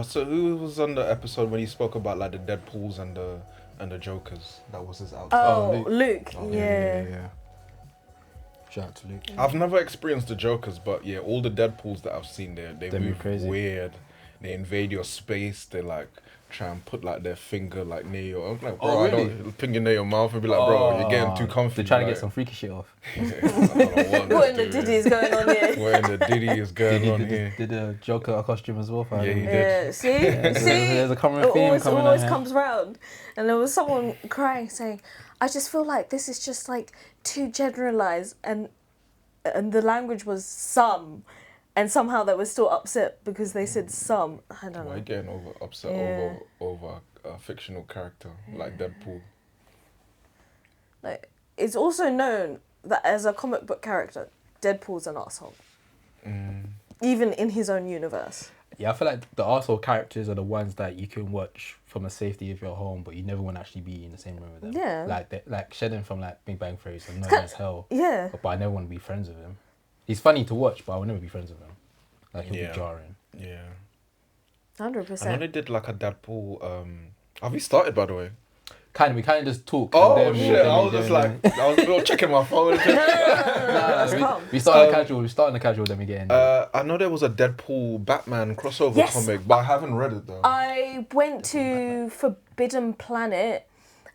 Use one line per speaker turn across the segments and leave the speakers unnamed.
So who was on the episode when he spoke about like the Deadpools and the Jokers? That was his outtake.
Oh, Luke.
Oh,
yeah.
Shout out to Luke.
I've never experienced the Jokers, but yeah, all the Deadpools that I've seen, they
move
move
crazy.
weird. They invade your space. They like try and put like their finger like near your. I'm like, bro,
really?
I don't finger near your mouth and be like, bro, you're getting too comfy.
They're trying to
like,
get some freaky shit off.
I don't know
What in the diddy is going on here?
What in the diddy is going on here?
Did a Joker costume as well?
Yeah, he did.
Yeah, see?
There's a common
It
theme
always,
coming
always
on
comes round. And there was someone crying saying, I just feel like this is just like too generalised, and the language was some, and somehow they were still upset because they said some. I don't
Why are you
know.
getting upset over a fictional character like Deadpool?
Like, it's also known that as a comic book character, Deadpool's an asshole. Even in his own universe.
Yeah, I feel like the arsehole characters are the ones that you can watch from the safety of your home, but you never want to actually be in the same room with them.
Yeah.
Like Sheldon from like Big Bang Theory, so annoying as hell.
Yeah.
But I never want to be friends with him. He's funny to watch, but I will never be friends with him. Like he'll be jarring.
Yeah.
100%.
I know they did like a Deadpool. Have you started, by the way?
We kind of just talk.
Oh
and then
shit! I was just like, I was checking my phone.
we start on the casual. We start on the casual, then we get in.
I know there was a Deadpool Batman crossover comic, but I haven't read it though.
I went to Forbidden Planet,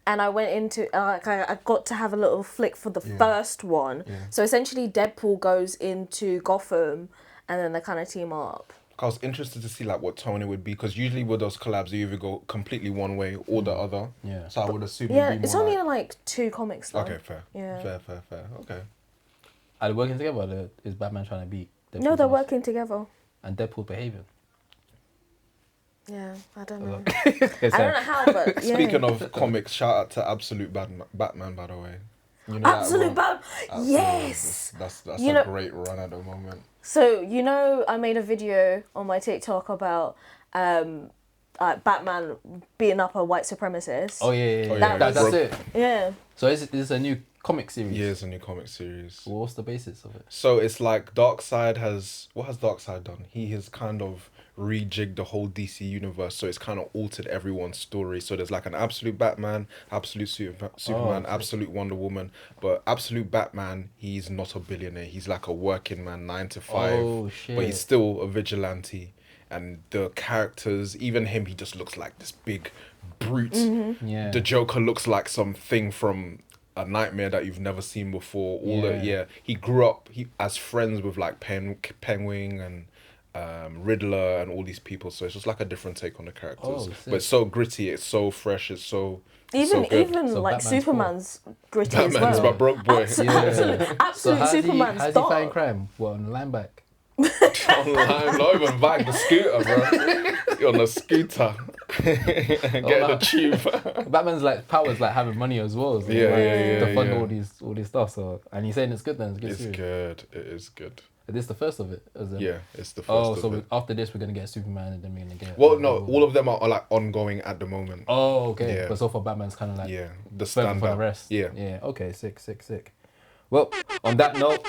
and I went into I got to have a little flick for the first one.
Yeah.
So essentially, Deadpool goes into Gotham, and then they kind of team up.
I was interested to see like what tone it would be, because usually with those collabs, you either go completely one way or the other.
Yeah.
So I would assume.
Yeah,
it'd be
it's
more
only
like...
2 comics though.
Okay, fair.
Yeah.
Fair. Okay.
Are they working together? Or is Batman trying to beat Deadpool?
No, they're working together.
And Deadpool behaving.
Yeah, I don't know.
It's
I don't know how, but yeah.
Speaking of comics, shout out to Absolute Batman, by the way. You know
Absolute
that
Batman. Yes.
That's
You
a
know-
great run at the moment.
So I made a video on my TikTok about Batman beating up a white supremacist.
Oh yeah.
Oh, yeah.
That's it.
Yeah.
So this a new comic series?
Yeah, it's a new comic series.
Well, what's the basis of it?
So it's like what has Darkseid done? He has kind of rejigged the whole DC universe, so it's kind of altered everyone's story. So there's like an Absolute Batman, Absolute Superman,
okay.
Absolute Wonder Woman, but Absolute Batman, he's not a billionaire. He's like a working man, 9 to 5,
Oh, shit.
but he's still a vigilante. And the characters, even him, he just looks like this big brute.
Yeah.
The Joker looks like something from a nightmare that you've never seen before. He grew up as friends with like Penguin and Riddler and all these people, so it's just like a different take on the characters. But it's so gritty, it's so fresh, it's so
Even
good.
So
like
Batman's
Superman's gritty as
Batman's
well.
my broke boy.
Absolute Superman's
how's he
dark.
fighting crime? What, on the line back?
Online, not even back the scooter, bro. You're on the scooter. Get the tube.
Batman's like powers like having money as well. So to fund all these stuff. So and he's saying it's good then. It's
It's good. It is good.
Is this the first of it?
Yeah, it's the first.
Oh,
of
so
it.
after this we're gonna get Superman and then we're gonna get.
Well, no, all of them are like ongoing at the moment.
Oh, okay.
Yeah.
But so far Batman's kind of like
The
further for the
standard.
rest.
Yeah.
Yeah. Okay. Sick. Well, on that note,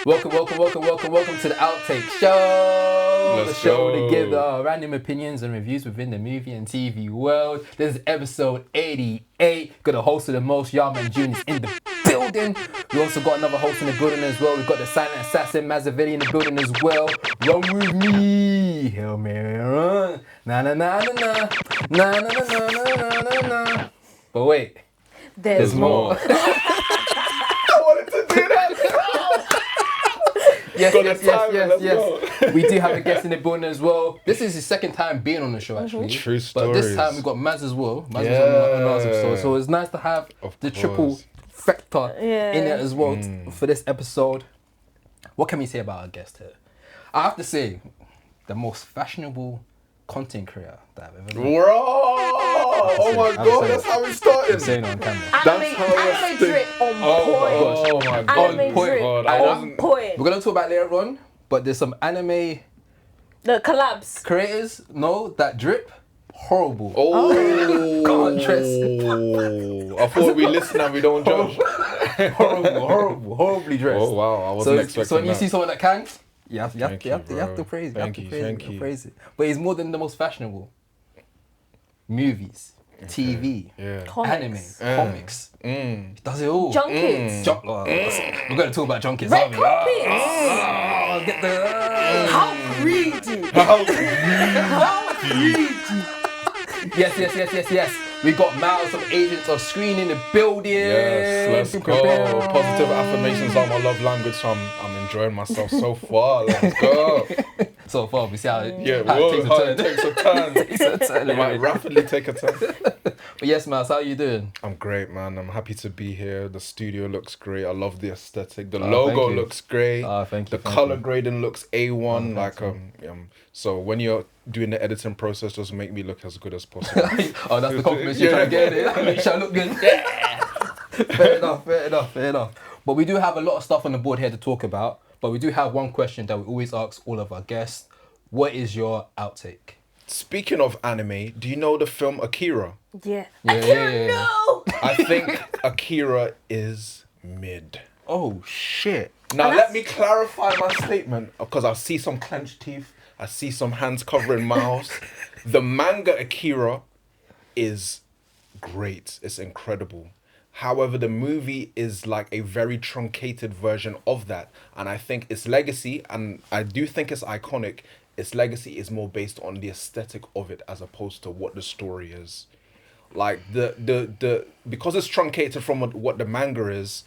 welcome to the Outtake Show.
Let's
the show
go.
to give random opinions and reviews within the movie and TV world. This is episode 88. Got a host of the most, Yarman Juniors in the building. We also got another host in the building as well. We've got the silent assassin Mazzavelli in the building as well. Run with me. Hail Mary, run. Na na na na na. Na na na na na na na. But wait.
There's more.
I wanted to do that.
Yes. We do have a guest in the building as well. This is his second time being on the show, actually.
True
But this
stories.
time we've got Maz as well. Maz was on the last episode. So it's nice to have the triple factor in it as well for this episode. What can we say about our guest here? I have to say, the most fashionable content creator that I've ever met.
Bro! Oh my god, that's how we started.
I'm saying it on camera.
Anime drip on point.
Oh my god.
Anime drip
God, I
on
wasn't-
point.
We're going to talk about it later on, but there's some anime
The collabs.
creators, that drip, horrible.
Oh,
Can't dress.
I thought we listen and we don't judge.
Horribly dressed.
Oh wow, I wasn't expecting
so when you
that.
see someone that can, You have
Thank
to
you,
praise it.
Thank you, thank you.
Praise it. But it's more than the most fashionable. Movies, TV,
Yeah.
Comics.
anime, comics. He does it all.
Junkets.
We're going to talk about junkets,
Red
aren't we?
carpets.
Oh, get the...
How greedy.
How
Yes. We got Myles from Agents of Screen in the building.
Yes, let's go. Positive affirmations are my love language, so I'm enjoying myself so far. Let's go.
So far, we see how it,
Yeah,
how it
whoa,
takes a turn.
takes a turn. It might rapidly take a turn.
But yes, Myles, how you doing?
I'm great, man. I'm happy to be here. The studio looks great. I love the aesthetic. The
Oh,
logo
thank you.
looks great.
Oh, thank you,
The
thank
color
you.
grading looks A1.
thanks,
So when you're doing the editing process, just make me look as good as possible.
Oh, that's the compliment you're trying to get in. Make sure I look good. Fair enough. But we do have a lot of stuff on the board here to talk about. But we do have one question that we always ask all of our guests. What is your outtake?
Speaking of anime, do you know the film Akira?
Yeah.
Yeah,
Akira,
yeah.
no.
I think Akira is mid.
Oh, shit.
Now
And
let me clarify my statement because I see some clenched teeth. I see some hands covering mouths. The manga Akira is great. It's incredible. However, the movie is like a very truncated version of that. And I think its legacy, and I do think it's iconic, its legacy is more based on the aesthetic of it as opposed to what the story is. Like the because it's truncated from what the manga is,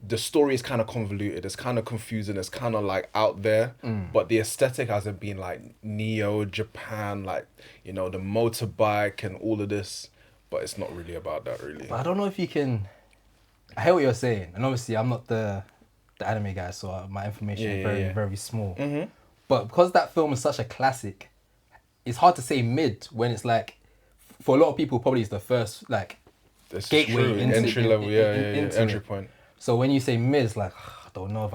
the story is kind of convoluted. It's kind of confusing. It's kind of like out there, but the aesthetic hasn't been like Neo Japan, like, you know, the motorbike and all of this. But it's not really about that, really.
But I don't know if you can... I hear what you're saying. And obviously, I'm not the anime guy, so my information is very, very small.
Mm-hmm.
But because that film is such a classic, it's hard to say mid when it's like... For a lot of people, probably it's the first, like,
It's
gateway
true.
into
Entry level,
into
entry
it.
point.
So when you say mid, it's like, I don't know if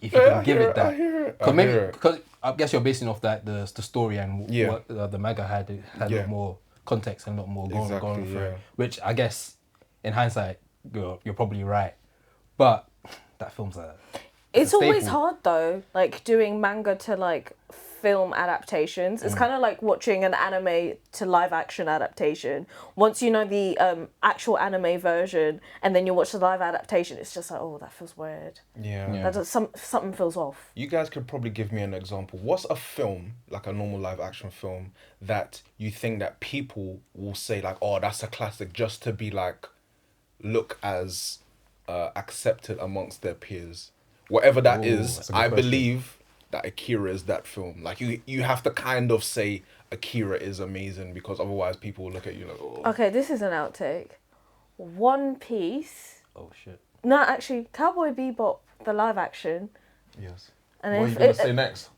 you can give it that.
I hear it.
Because I guess you're basing off that the story and
Yeah.
what the manga had a
Yeah.
lot more context and a lot more going
Exactly,
through.
yeah.
Which I guess in hindsight you're probably right, but that film's
It's always
staple.
hard though, like doing manga to like film adaptations. It's kind of like watching an anime to live action adaptation. Once you know the actual anime version and then you watch the live adaptation, it's just like, oh, that feels weird.
Yeah.
That does, something feels off.
You guys could probably give me an example. What's a film, like a normal live action film, that you think that people will say like, oh, that's a classic, just to be like, look as accepted amongst their peers? Whatever that
Ooh,
is,
that's a good
I
question.
believe that Akira is that film. Like you have to kind of say Akira is amazing because otherwise people will look at you like, oh.
Okay, this is an outtake. One Piece.
Oh shit.
No, actually, Cowboy Bebop, the live action.
Yes.
And
What are
if
you gonna
it-
say next?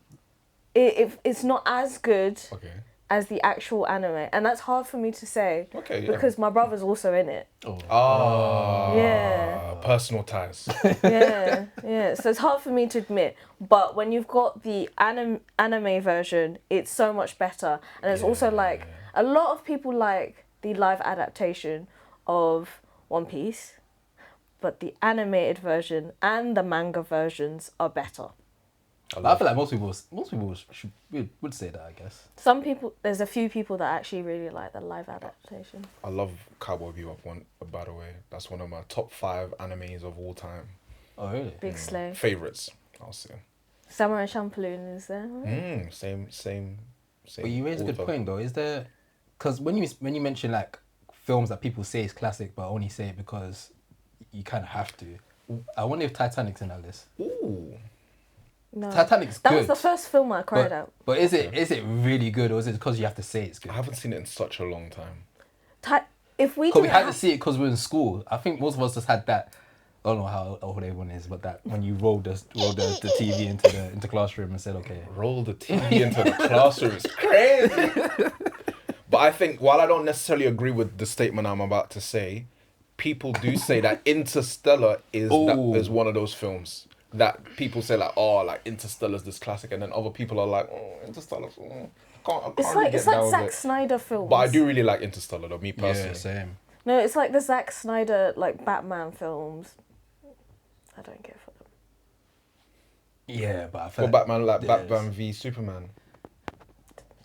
It's not as good
Okay.
as the actual anime, and that's hard for me to say
Okay. Yeah.
because my brother's also in it.
Ah. Personal ties.
Yeah. So it's hard for me to admit, but when you've got the anime version, it's so much better, and it's also like a lot of people like the live adaptation of One Piece, but the animated version and the manga versions are better.
I feel like most people would say that, I guess.
Some people, there's a few people that actually really like the live adaptation.
I love Cowboy Bebop, by the way. That's one of my top 5 animes of all time.
Oh really?
Big Slay.
Favorites, I'll say.
Samurai Champloo is there.
Same.
But you raise a good
author.
point though. Is there? Because when you mention like films that people say is classic, but only say it because you kind of have to. I wonder if Titanic's in that list.
Ooh.
No.
Titanic's
That
good.
was the first film I cried out.
But is it really good, or is it because you have to say it's good?
I haven't seen it in such a long time.
If we
Because we
didn't
had to
have,
see it because we were in school. I think most of us just had that. I don't know how old everyone is, but that when you rolled the TV into classroom and said, okay.
Roll the TV into the classroom. It's crazy. But I think, while I don't necessarily agree with the statement I'm about to say, people do say that Interstellar is one of those films that people say like, oh, like Interstellar's this classic, and then other people are like, oh, Interstellar's. I can't
it's
really
like
get
it's like
down with
Zack
it.
Snyder films.
But I do really like Interstellar, though, me personally.
Yeah, same.
No, it's like the Zack Snyder like Batman films. I don't care for them.
Yeah, but I feel
For Batman, like
there's-
Batman v Superman.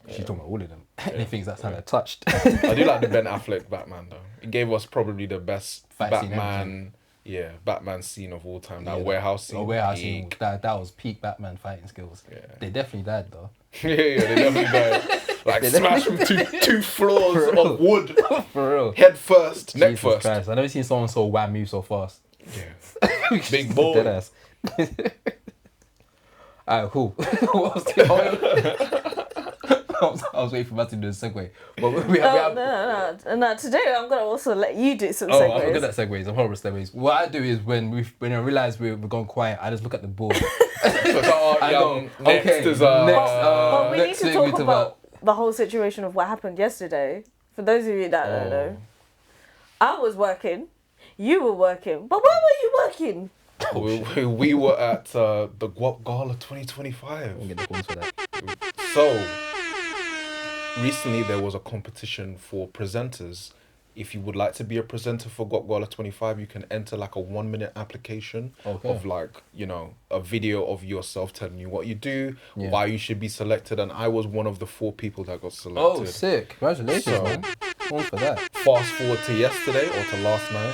She's talking about all of them. Anything that's kind of touched.
I do like the Ben Affleck Batman though. It gave us probably the best
Fight scene
Batman. Yeah, Batman scene of all time. That
Yeah,
warehouse scene.
A warehouse scene.
peak.
That was peak Batman fighting skills.
Yeah.
They definitely died though.
Yeah, they definitely died. Like smash from two floors of wood.
For real.
Head first, neck
Jesus
first.
Christ. I've never seen someone so wham move so fast.
Yeah. Big boy.
Deadass. Alright, cool. What was the I was waiting for Matt to do a segue. But we have
No. Today I'm gonna also let you do some
Oh,
segues.
I'm good at segues. I'm horrible at segues. What I do is when I realize we're going quiet, I just look at the board.
I go, next
okay,
is
But we need
next
to
thing
talk
we talk
about the whole situation of what happened yesterday. For those of you that don't know, I was working, you were working, but where were you working?
we were at the Guap Gala 2025.
We'll get the points for that.
So recently there was a competition for presenters. If you would like to be a presenter for Guap Gala 25, you can enter like a 1-minute application of like, you know, a video of yourself telling you what you do, why you should be selected, and I was one of the 4 people that got selected.
Oh, sick. Congratulations,
So-
man. Points for that.
Fast forward to yesterday or to last night,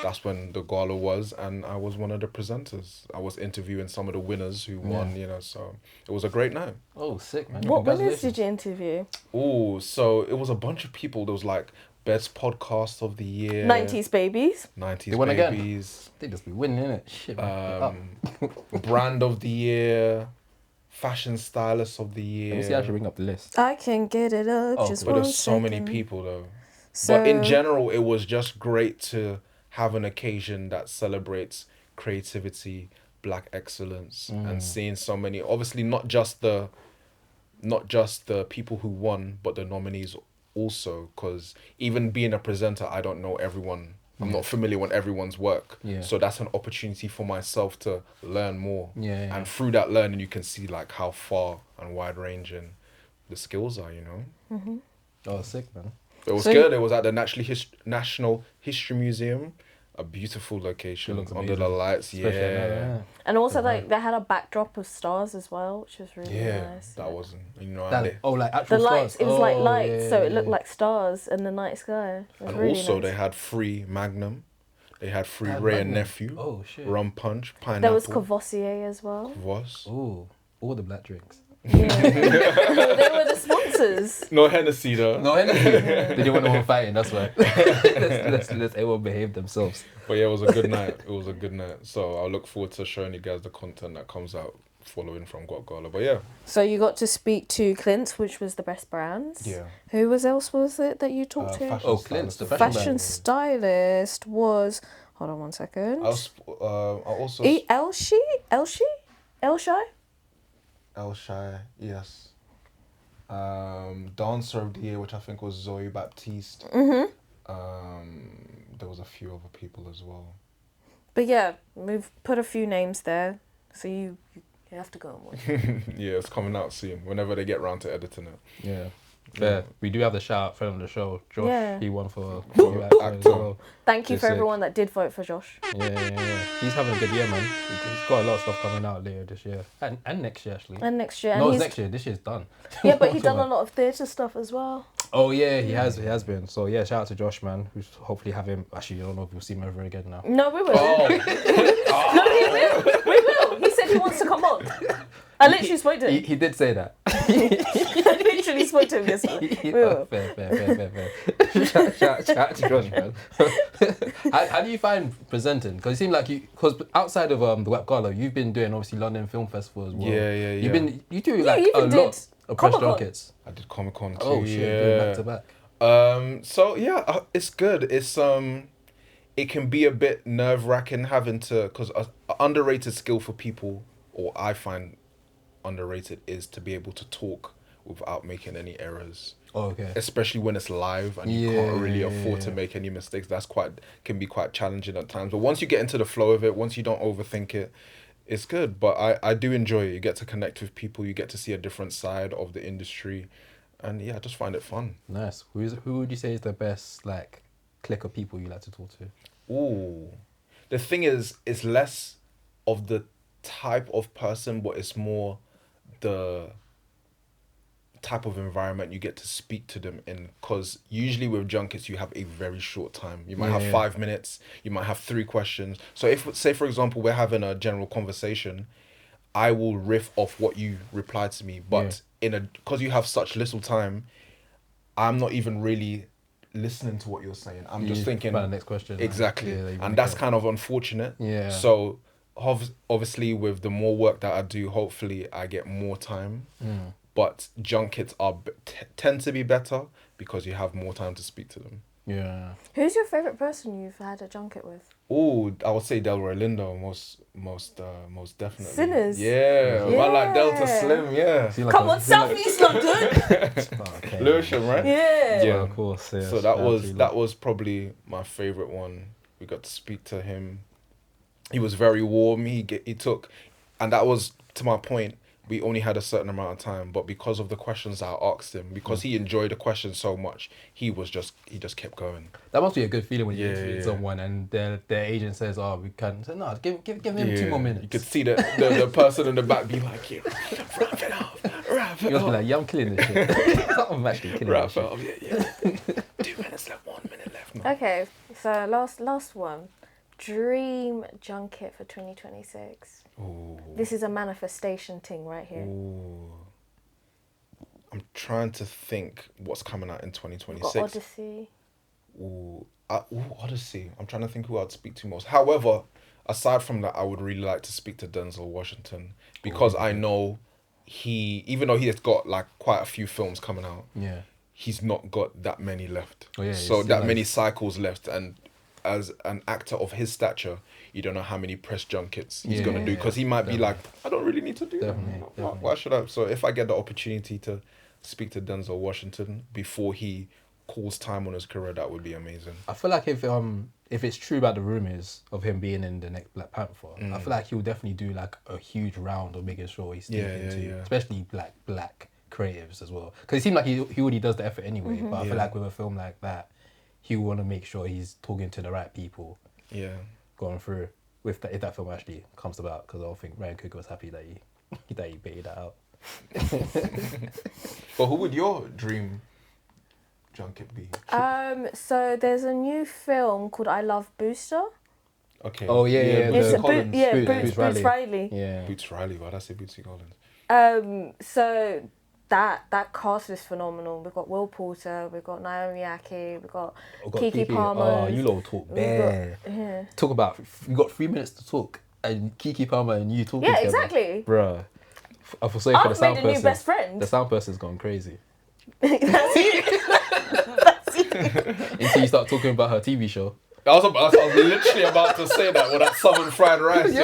that's when the gala was, and I was one of the presenters. I was interviewing some of the winners who won, you know, so it was a great night.
Oh, sick, man.
What winners
Congratulations.
did you interview?
Oh, so it was a bunch of people. There was like best podcast of the year,
90s babies.
90s
They won again?
babies,
They just be winning, innit? Shit, man.
brand of the year, fashion stylist of the year.
Let me see how I should bring up the list.
I can get it up just
But
one
there's so many
second.
people though.
So,
But in general, it was just great to have an occasion that celebrates creativity, black excellence, and seeing so many. Obviously, not just the people who won, but the nominees also. Because even being a presenter, I don't know everyone. I'm not familiar with everyone's work.
Yeah.
So that's an opportunity for myself to learn more.
Yeah.
And through that learning, you can see like how far and wide ranging the skills are. You know.
Oh, sick, man.
It was
So
good. It was at the National History Museum, a beautiful location
looks
under the
amazing.
lights.
Especially at night,
Yeah,
and also like they had a backdrop of stars as well, which was really
yeah,
nice.
that wasn't. You know,
That, like actual
The lights,
stars.
it was like
Oh,
lights,
yeah,
so it looked
yeah.
like stars in the night sky. It was
and
really
also
nice.
they had free Magnum, they had free
Had
Ray and
Magnum.
Nephew,
Oh, shit.
rum punch, pineapple.
There was Cavossier as well.
Was
Oh, all the black drinks.
Yeah. They were the sponsors.
no Hennessy though.
No, they didn't want no one fighting, that's why. let's everyone behave themselves.
But yeah, it was a good night. It was a good night. So I look forward to showing you guys the content that comes out following from Guap Gala. But yeah,
So you got to speak to Clint, which was the best brands.
yeah.
Who else was it that you talked to?
Fashion
Oh, Clint's
stylist.
the fashion
Fashion
brand.
stylist was. Hold on one second.
I also
Elshi? Elshi?
El Shai, yes. Dancer of the Year, which I think was Zoe Baptiste.
Mhm.
There was a few other people as well.
But yeah, we've put a few names there, so you have to go and watch.
Yeah, it's coming out soon. Whenever they get round to editing it.
Yeah. Fair. We do have the shout out friend on the show, Josh.
Yeah.
He won for new actor as
Actor.
well.
Thank you
You're
for
sick.
everyone that did vote for Josh.
Yeah. He's having a good year, man. He's got a lot of stuff coming out later this year. And next year, actually.
And next year, and
No, it's
he's
next year. This year's done.
yeah, but he's done a lot of theatre stuff as well.
Oh, yeah, he has been. So, yeah, shout out to Josh, man. We hopefully have him. Actually, I don't know if we'll see him ever again now.
No, we will.
Oh,
No, he will. We will. He said he wants to come on. I literally spoke to him.
He did say that.
I literally spoke to him yesterday. We will.
Fair. Shout out to Josh, man. How do you find presenting? Because it seemed like because outside of the Web Gala, you've been doing obviously London Film Festival as well.
Yeah.
You do like
you
a
even
lot
did
of press
Comic-Con.
junkets.
I did Comic Con too.
Oh shit,
yeah.
doing back to back.
So yeah, it's good. It's it can be a bit nerve-wracking having to, because a underrated skill for people, or I find underrated, is to be able to talk without making any errors.
Oh, okay.
Especially when it's live and you can't really afford to make any mistakes. That's can be quite challenging at times. But once you get into the flow of it, once you don't overthink it, it's good. But I do enjoy it. You get to connect with people. You get to see a different side of the industry, and yeah, I just find it fun.
Nice. Who would you say is the best like clique of people you like to talk to?
Ooh, the thing is, it's less of the type of person, but it's more the type of environment you get to speak to them in, because usually with junkets you have a very short time. You might have 5 minutes, you might have 3 questions. So if, say for example, we're having a general conversation, I will riff off what you replied to me, but because you have such little time, I'm not even really listening to what you're saying. I'm just thinking
about the next question.
exactly.
Like,
And that's kind of unfortunate. So obviously with the more work that I do, hopefully I get more time. But junkets tend to be better because you have more time to speak to them.
Yeah.
Who's your favorite person you've had a junket with?
Oh, I would say Delroy Lindo, most definitely.
Sinners.
Yeah, man, like Delta Slim, yeah.
Like
Come on, South East London.
Lewisham, right?
Yeah.
Yeah,
of course. Yeah.
So that was probably my favorite one. We got to speak to him. He was very warm. He took, and that was to my point. We only had a certain amount of time, but because of the questions I asked him, because he enjoyed the questions so much, he just kept going.
That must be a good feeling when you interview someone and their agent says, "Oh, we can." So no, give him 2 more minutes.
You could see the person in the back be like, "Yeah, wrap it up, wrap it
You must
up."
be like, "Yeah, I'm killing this shit. I'm actually killing
Wrap
this
it
shit."
up, yeah. 2 minutes left, 1 minute left. No.
Okay, so last one. Dream junket for 2026.
Ooh.
This is a manifestation thing right here.
Ooh. I'm trying to think what's coming out in 2026.
Got Odyssey.
Odyssey. I'm trying to think who I'd speak to most. However, aside from that, I would really like to speak to Denzel Washington because I know even though he has got like quite a few films coming out, he's not got that many left. So that many cycles left, and as an actor of his stature, you don't know how many press junkets he's gonna do, because he might be like, I don't really need to do that. Why should I? So if I get the opportunity to speak to Denzel Washington before he calls time on his career, that would be amazing.
I feel like if it's true about the rumors of him being in the next Black Panther, I feel like he'll definitely do like a huge round of making sure he's speaking to, especially like black creatives as well. Because it seems like he already does the effort anyway. But I feel like with a film like that, he will want to make sure he's talking to the right people.
Yeah.
Going through with that, if that film actually comes about, because I don't think Ryan Coogler was happy that he baited that out.
But who would your dream junket be?
So there's a new film called I Love Booster.
Okay.
Oh yeah.
It's
Boots
Riley.
Yeah.
Boots Riley. Why did I say Bootsy Collins?
So that cast is phenomenal. We've got Will Porter, we've got Naomi Aki, we've got Keke Palmer.
Oh, you lot talk bare. Talk about, you got 3 minutes to talk, and Keke Palmer and you talking together.
Exactly.
Bruh. I feel sorry for the sound person.
I've made a new best friend.
The sound person's gone crazy.
That's it.
Until you start talking about her TV show.
I was literally about to say that with that southern fried rice.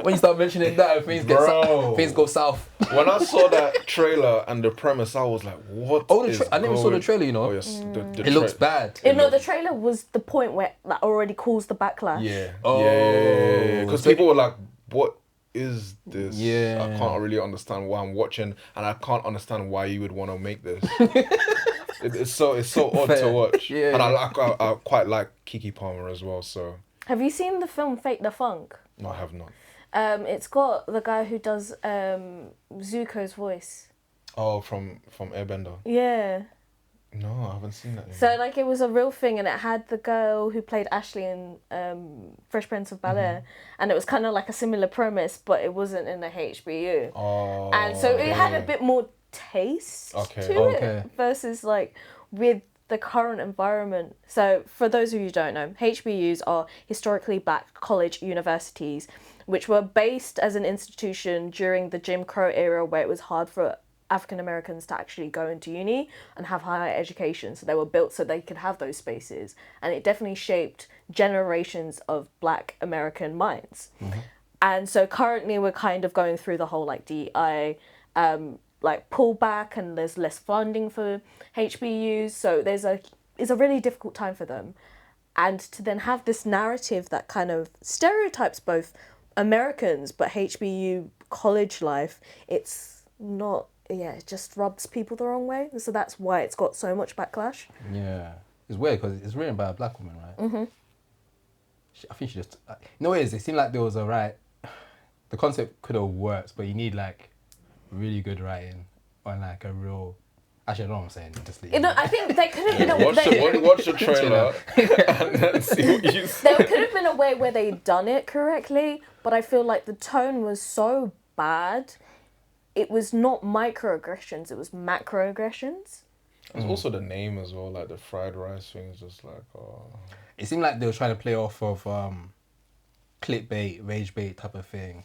When you start mentioning that, things go south.
When I saw that trailer and the premise, I was like, "What?"
I never saw the trailer. You know,
oh, yes,
it looks bad.
The trailer was the point where that already caused the backlash.
Yeah. Oh. Because people were like, "What is this?"
Yeah.
I can't really understand why I'm watching, and I can't understand why you would want to make this. It's so odd to watch.
Yeah.
And I quite like Keke Palmer as well. So.
Have you seen the film Fake the Funk?
No, I have not.
It's got the guy who does Zuko's voice.
Oh, from Airbender.
Yeah.
No, I haven't seen that yet.
So like it was a real thing, and it had the girl who played Ashley in Fresh Prince of Bel-Air, and it was kind of like a similar premise, but it wasn't in the HBU.
Oh.
And so it had a bit more taste to it versus like with the current environment. So for those of you who don't know, HBUs are historically black college universities, which were based as an institution during the Jim Crow era, where it was hard for African Americans to actually go into uni and have higher education. So they were built so they could have those spaces. And it definitely shaped generations of black American minds. Mm-hmm. And so currently we're kind of going through the whole like DEI like pullback, and there's less funding for HBUs. So it's a really difficult time for them. And to then have this narrative that kind of stereotypes both Americans, but HBU college life, it's not, it just rubs people the wrong way. So that's why it's got so much backlash. Yeah.
It's weird because it's written by a black woman, right? Mm-hmm. I think she just... No, it is. It seemed like there was a right... the concept could have worked, but you need like really good writing on like a real. Actually, I don't know what I'm saying. Just leave
You know, I think there could have been a
Watch the trailer and then see what you say.
there could have been a way where they done it correctly, but I feel like the tone was so bad. It was not microaggressions; it was macroaggressions.
It's also the name as well, like the fried rice thing is just like, oh.
It seemed like they were trying to play off of clickbait, rage bait type of thing,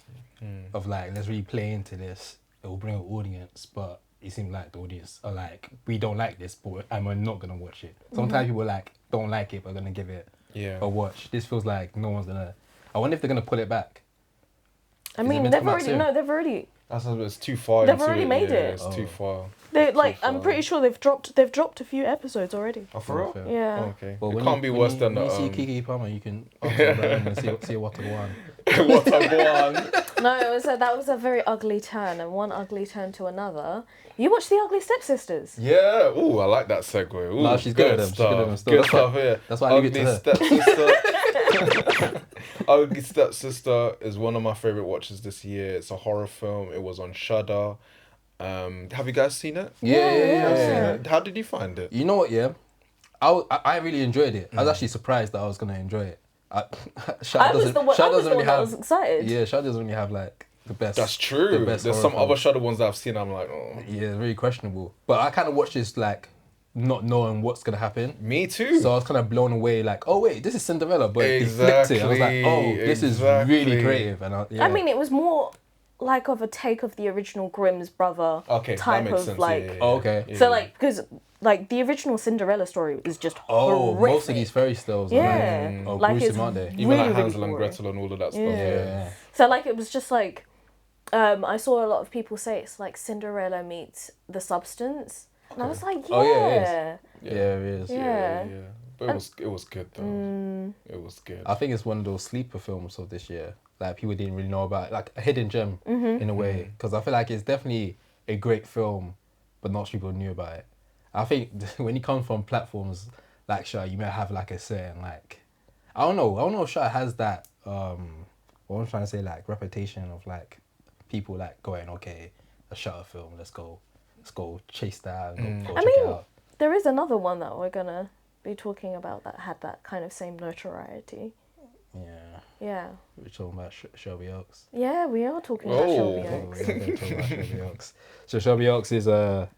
of like, let's really play into this. It will bring an audience, but it seemed like the audience are like, we don't like this, but we're not gonna watch it. Sometimes people like don't like it, but gonna give it a watch. This feels like no one's gonna. I wonder if they're gonna pull it back.
I mean, they've already.
It's too far.
They've already made it.
It's too far.
They like. I'm pretty sure they've dropped a few episodes already.
Oh, for real?
Yeah.
Oh, okay.
Well,
It can't be worse than
when
the.
you see Kiki Palmer, you can ask her about him and see what to go on.
What I go on.
No, that was a very ugly turn, and one ugly turn to another. You watched The Ugly Stepsisters?
Yeah. Ooh, I like that segue. Ooh,
No, she's good at them. She's good at them still.
Good stuff here.
That's why I leave it to her.
Stepsister. Ugly Stepsister is one of my favorite watches this year. It's a horror film. It was on Shudder. Have you guys seen it?
Yeah.
How did you find it?
You know what? Yeah, I really enjoyed it. I was actually surprised that I was gonna enjoy it.
I was the one that was excited.
Yeah, Shudder doesn't really have like the best.
That's true.
The best
There's
horror
some other
films.
Shudder ones that I've seen. I'm like, oh.
Yeah, very questionable. But I kind of watched this like not knowing what's gonna happen.
Me too.
So I was kind of blown away. Like, oh wait, this is Cinderella, but it flipped it. I was like, oh, this is really creative. And
I mean, it was more like of a take of the original Grimm's brother type of
sense.
like.
Yeah.
Oh, okay.
So like, because like the original Cinderella story is just horrific.
Most of these fairy tales are like gruesome, aren't they?
Even
really,
like Hansel
really
and Gretel and all of that stuff.
Yeah.
So like it was just like, I saw a lot of people say it's like Cinderella meets The Substance, and I was like, yeah.
Oh, yeah, it is.
Yeah.
But it was good though. It was good.
I think it's one of those sleeper films of this year that people didn't really know about, like a hidden gem in a way. Because I feel like it's definitely a great film, but not people knew about it. I think when you come from platforms like Shudder, you might have like a certain like, I don't know if Shudder has that what I'm trying to say, like reputation of like people like going, okay, a Shudder film, let's go chase that and go check it out.
There is another one that we're gonna be talking about that had that kind of same notoriety. Yeah.
We're talking about Shelby Oaks.
Yeah, we are talking about Shelby
Oh,
Oaks.
we're talking about Shelby Oaks. So Shelby Oaks is a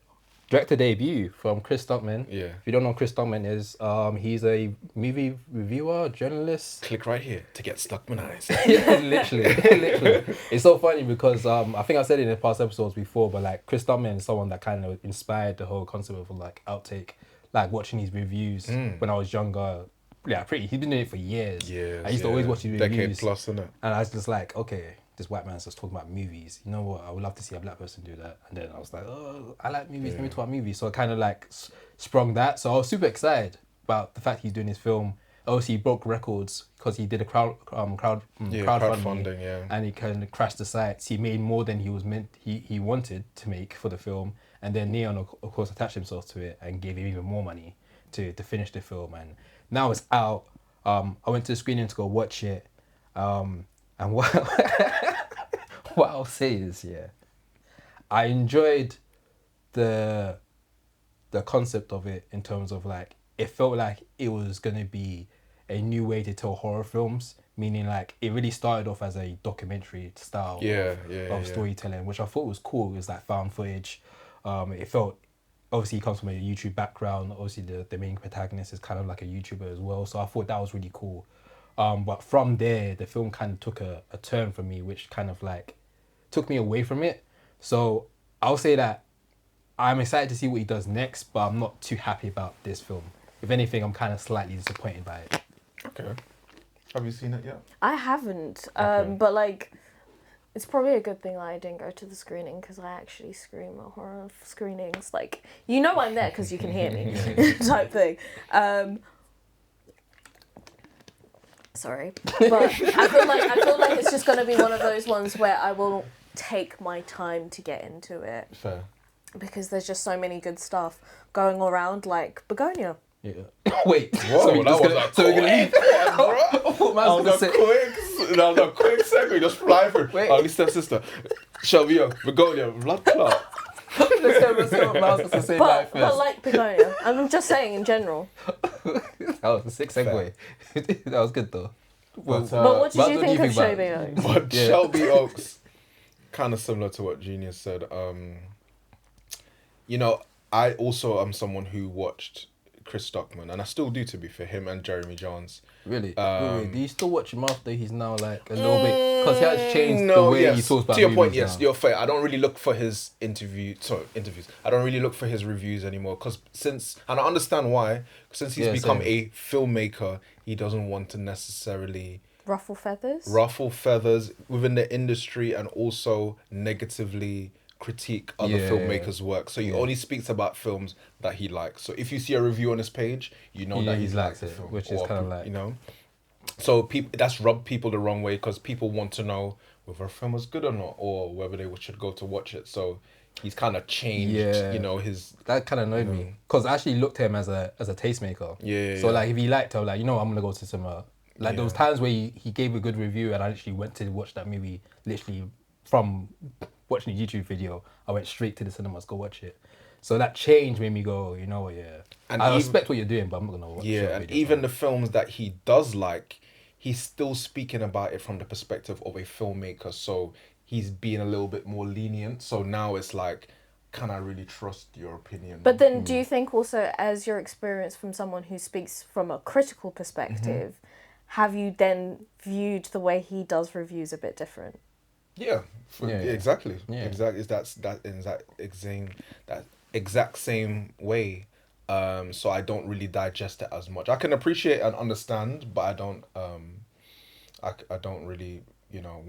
director debut from Chris Stuckman.
Yeah.
If you don't know who Chris Stuckman is, he's a movie reviewer, journalist.
Click right here to get Stuckmanized.
Yeah, literally. It's so funny because I think I said it in the past episodes before, but like Chris Stuckman is someone that kind of inspired the whole concept of like Outtake. Like watching his reviews when I was younger. Yeah, he's been doing it for years. I used to always watch his reviews.
Decade plus, innit?
And I was just like, okay, this white man's just talking about movies. You know what? I would love to see a black person do that. And then I was like, oh, I like movies. Let me talk about movies. So I kind of like sprung that. So I was super excited about the fact he's doing his film. Obviously, he broke records because he did a crowdfunding, and he kind of crashed the sites. He made more than he wanted to make for the film, and then Neon, of course, attached himself to it and gave him even more money to finish the film. And now it's out. I went to the screening to go watch it, and what what I'll say is, I enjoyed the concept of it in terms of like it felt like it was gonna be a new way to tell horror films, meaning like it really started off as a documentary style of storytelling, which I thought was cool. It was like found footage. It felt, obviously he comes from a YouTube background. Obviously the main protagonist is kind of like a YouTuber as well. So I thought that was really cool. But from there, the film kind of took a turn for me, which kind of like took me away from it. So I'll say that I'm excited to see what he does next, but I'm not too happy about this film. If anything, I'm kind of slightly disappointed by it.
Okay. Have you seen it yet?
I haven't, but like, it's probably a good thing that I didn't go to the screening because I actually scream at horror screenings. Like, you know I'm there because you can hear me, type thing. Sorry, but I feel like it's just gonna be one of those ones where I will take my time to get into it.
Fair.
Because there's just so many good stuff going around, like Bugonia.
Yeah. Wait.
Whoa,
so we're gonna leave. I was gonna say.
That was a quick segue, just fly through.
Wait.
Only stepsister. Shelby, Bugonia, blood clot.
Let's say what Myles was to say that
But
first.
like Bugonia, I'm just saying in general.
That was a sick segue. That was good though.
But,
But what did
Myles,
you
what do
think
you
of
think about
Shelby
it?
Oaks?
But
Yeah.
Shelby Oaks, kind of similar to what Genius said. You know, I also am someone who watched Chris Stockman, and I still do, to be fair, him and Jeremy Jones.
Really? Wait, do you still watch him after he's now like a little bit? Because he has changed the
No,
way he
yes.
talks about
To your point,
movies
yes,
now.
you're fair. I don't really look for his interviews. I don't really look for his reviews anymore because and I understand why. Since he's
Yeah,
become
same.
a filmmaker, he doesn't want to necessarily
Ruffle feathers?
ruffle feathers within the industry and also negatively critique other
Yeah.
filmmakers' work. So he only speaks about films that he likes. So if you see a review on his page, you know
Yeah,
that
he's
he's
liked
liked the
it,
film,
which is
or
kinda like-
you know. So that's rubbed people the wrong way because people want to know whether a film was good or not, or whether they should go to watch it. So he's kind of changed,
Yeah.
you know, his.
That kind of annoyed me because I actually looked at him as a tastemaker.
Yeah,
So
yeah.
like if he liked it, I was like, you know, I'm gonna go to some. Like there was
Yeah.
times where he gave a good review and I literally went to watch that movie. Literally from watching a YouTube video, I went straight to the cinemas go watch it. So that change made me go, you know what, yeah.
And
I
even-
respect what you're doing, but I'm not gonna watch.
Yeah,
your
and
video,
even
so.
the films that he does like, he's still speaking about it from the perspective of a filmmaker. So he's being a little bit more lenient. So now it's like, can I really trust your opinion?
But then, do you think also, as your experience from someone who speaks from a critical perspective, have you then viewed the way he does reviews a bit different?
Yeah,
Yeah, yeah.
exactly.
Yeah.
Exactly. That exact same way. So I don't really digest it as much. I can appreciate and understand, but I don't. I don't really. You know,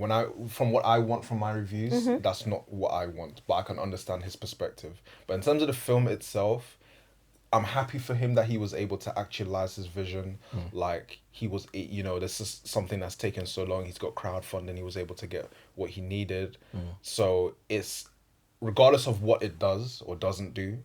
from what I want from my reviews, that's not what I want. But I can understand his perspective. But in terms of the film itself, I'm happy for him that he was able to actualize his vision. Like he was, you know, this is something that's taken so long. He's got crowdfunding. He was able to get what he needed. So it's, regardless of what it does or doesn't do,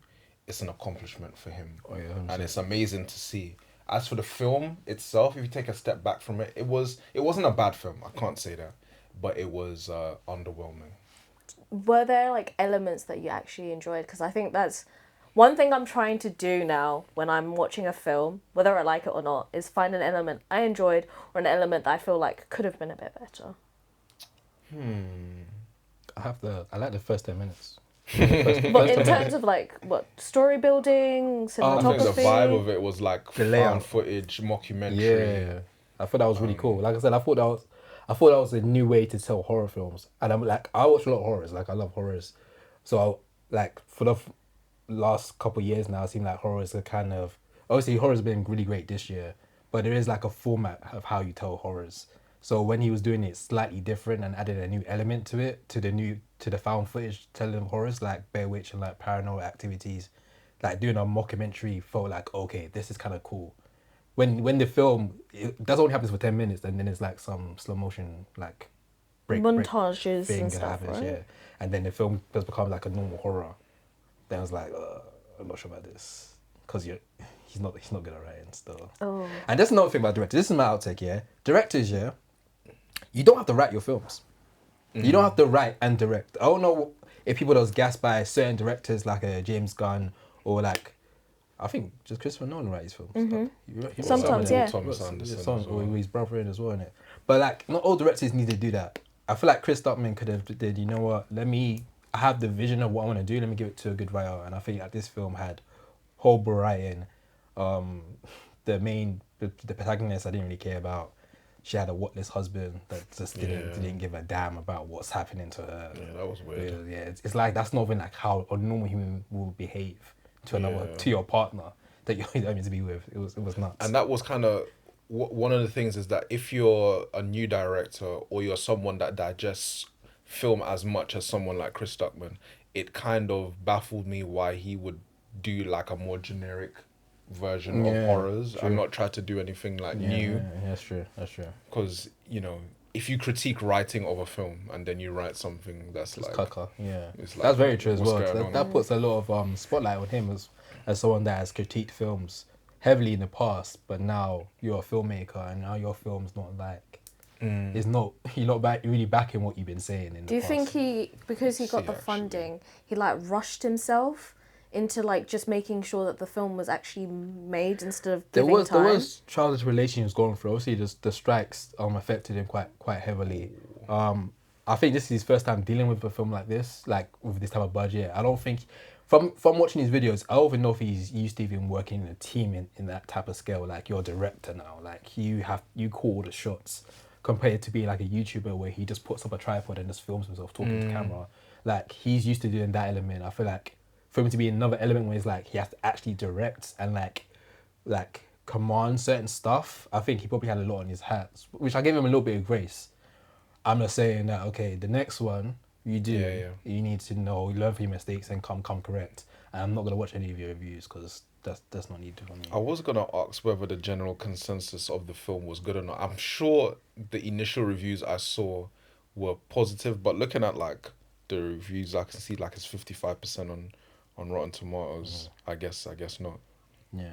it's an accomplishment for him.
Oh, yeah,
And it's amazing to see. As for the film itself, if you take a step back from it, it wasn't a bad film. I can't say that, but it was underwhelming.
Were there like elements that you actually enjoyed? Because I think that's one thing I'm trying to do now when I'm watching a film, whether I like it or not, is find an element I enjoyed or an element that I feel like could have been a bit better.
I like the first 10 minutes.
But in terms of like what story building,
I
cinematography,
think the vibe of it was like
The
found
layout.
footage, mockumentary.
Yeah, I thought that was really cool. Like I said, I thought that was a new way to tell horror films. And I'm like, I watch a lot of horrors. Like I love horrors, so like for the last couple of years now, it seems like horrors are kind of, obviously horror's been really great this year, but there is like a format of how you tell horrors. So when he was doing it slightly different and added a new element to it, to the found footage telling of horrors like Bear Witch and like Paranormal Activities, like doing a mockumentary felt like, okay, this is kind of cool. When the film, that only happens for 10 minutes and then it's like some slow motion like break
montages
thing
and
that
stuff,
happens,
right?
yeah. And then the film does become like a normal horror. Then I was like, I'm not sure about this because he's not good at writing still.
Oh.
And that's another thing about directors. This is my outtake, yeah. Directors, yeah. You don't have to write your films. You don't have to write and direct. I don't know if people that was gassed by certain directors like James Gunn or like, I think just Christopher Nolan writes his films. He wrote some
Sometimes,
of them.
yeah.
Thomas
He wrote
Anderson
some-
as
or
well.
his brother in as well, innit? But like, not all directors need to do that. I feel like Chris Stockman could have did, you know what, I have the vision of what I want to do, let me give it to a good writer. And I think that this film had horrible writing. The protagonist I didn't really care about. She had a whatless husband that just didn't give a damn about what's happening to her.
Yeah, that was weird.
Yeah, it's like that's not even like how a normal human will behave to your partner that you're meant to be with. It was nuts.
And that was kind of one of the things is that if you're a new director or you're someone that digests film as much as someone like Chris Stockman, it kind of baffled me why he would do like a more generic version of horrors and not try to do anything like new.
Yeah, that's true.
Because, you know, if you critique writing of a film and then you write something that's
It's
like...
caca, yeah.
it's like,
That's very true as
what's
well.
going on?
That puts a lot of spotlight on him as someone that has critiqued films heavily in the past, but now you're a filmmaker and now your film's not like it's not you're not really backing what you've been saying in
Do
the
you
past.
think because he got
See,
the
actually.
funding, he like rushed himself into like just making sure that the film was actually made instead of
there
giving time?
was childish relations going through. Obviously, the strikes affected him quite heavily. I think this is his first time dealing with a film like this, like with this type of budget. I don't think from watching his videos, I don't even know if he's used to even working in a team in that type of scale. Like you're a director now, like you call the shots compared to being like a YouTuber where he just puts up a tripod and just films himself talking to camera. Like he's used to doing that element. I feel like for him to be another element where it's like he has to actually direct and like command certain stuff, I think he probably had a lot on his hands, which I give him a little bit of grace. I'm just saying that okay, the next one you do, you need to know, learn from your mistakes and come correct. And I'm not gonna watch any of your reviews because that's not needed for me.
I was gonna ask whether the general consensus of the film was good or not. I'm sure the initial reviews I saw were positive, but looking at like the reviews, I can see like it's 55% on Rotten Tomatoes. I guess not.
Yeah,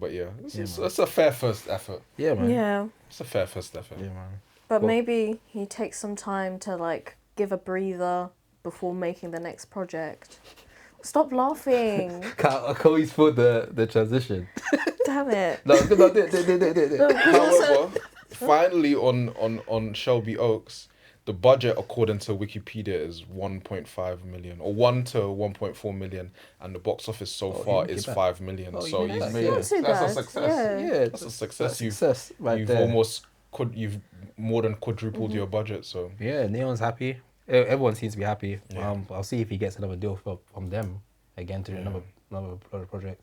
But yeah, it's a fair first effort.
yeah, man.
Yeah,
It's a fair first effort.
Yeah, man.
but
Well-
maybe he takes some time to like give a breather before making the next project. Stop laughing!
I can always feel the transition.
Damn it!
No, do it.
However, finally on Shelby Oaks, the budget according to Wikipedia is 1.5 million or 1 to 1.4 million, and the box office so far
he
is
made that.
5 million.
Oh, he
So
made
he's
that.
made
Not
it.
too
That's a
bad,
success.
yeah.
That's a success.
That's success right
You've
there.
almost you've more than quadrupled your budget. So
Yeah, Neon's happy. Everyone seems to be happy.
Yeah.
I'll see if he gets another deal from them again to do another project.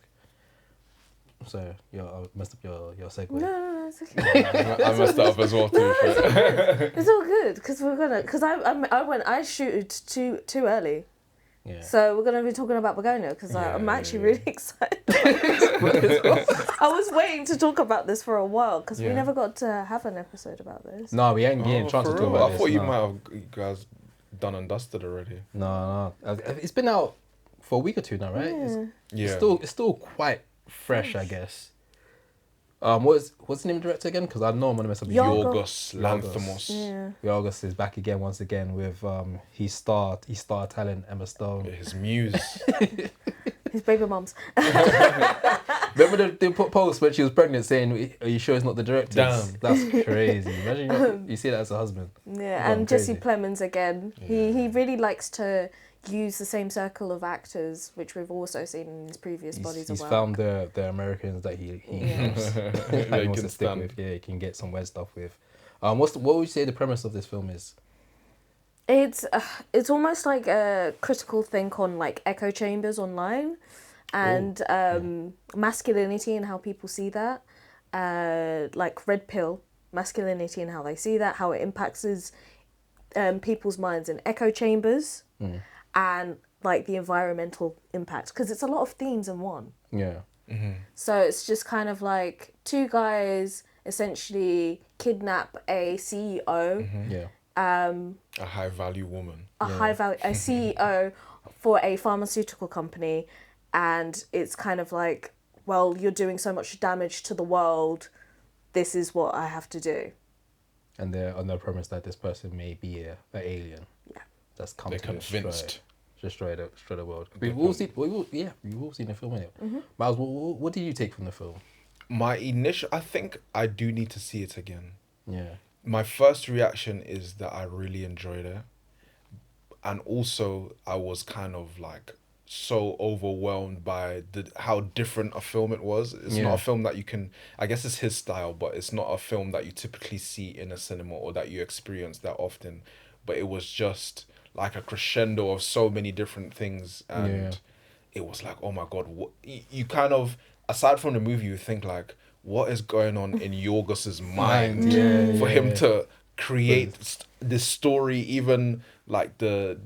So I messed up your segue.
No, it's okay.
I messed that up as well too.
It's all good because I shooted too early.
Yeah.
So we're gonna be talking about Bugonia because I'm actually really excited. I was waiting to talk about this for a while because we
Yeah.
never got to have an episode about this.
No, we ain't getting a chance to
For
talk
real?
about
I
this.
thought you
no.
might have you guys done and dusted already.
No. It's been out for a week or two now, right?
Yeah.
It's still quite fresh, I guess. What's the name of the director again? Because I know I'm gonna mess up.
Yorgos.
Yorgos Lanthimos.
Yeah.
Yorgos is back again once again with his star talent Emma Stone.
His muse.
His baby mums.
Remember the post when she was pregnant saying, "Are you sure it's not the director?"
Damn.
That's crazy. Imagine you see that as a husband.
Yeah,
Gone
and Jesse
crazy.
Plemons again. He really likes to use the same circle of actors, which we've also seen in his previous bodies
He's
of work.
found the Americans that he
Yeah.
loves.
That
he
he
wants
can
to stick
stand.
with. Yeah, he can get some weird stuff with. What would you say the premise of this film is?
It's almost like a critical think on like echo chambers online, and masculinity and how people see that, like red pill masculinity and how they see that, how it impacts people's minds in echo chambers, and like the environmental impact, because it's a lot of themes in one.
Yeah.
So it's just kind of like two guys essentially kidnap a CEO,
Yeah.
A high value woman.
a CEO for a pharmaceutical company, and it's kind of like, well, you're doing so much damage to the world, this is what I have to do.
And they're on the premise that this person may be an alien.
Yeah.
That's come
They're
to
convinced.
destroy the world. We've all seen the film, innit? Myles, what did you take from the film?
I think I do need to see it again.
Yeah.
My first reaction is that I really enjoyed it. And also I was kind of like so overwhelmed by how different a film it was. It's
Yeah.
not a film that you can, I guess it's his style, but it's not a film that you typically see in a cinema or that you experience that often. But it was just like a crescendo of so many different things, and it was like, oh my god, what you kind of, aside from the movie, you think like, what is going on in Yorgos's mind for him to create this story, even like the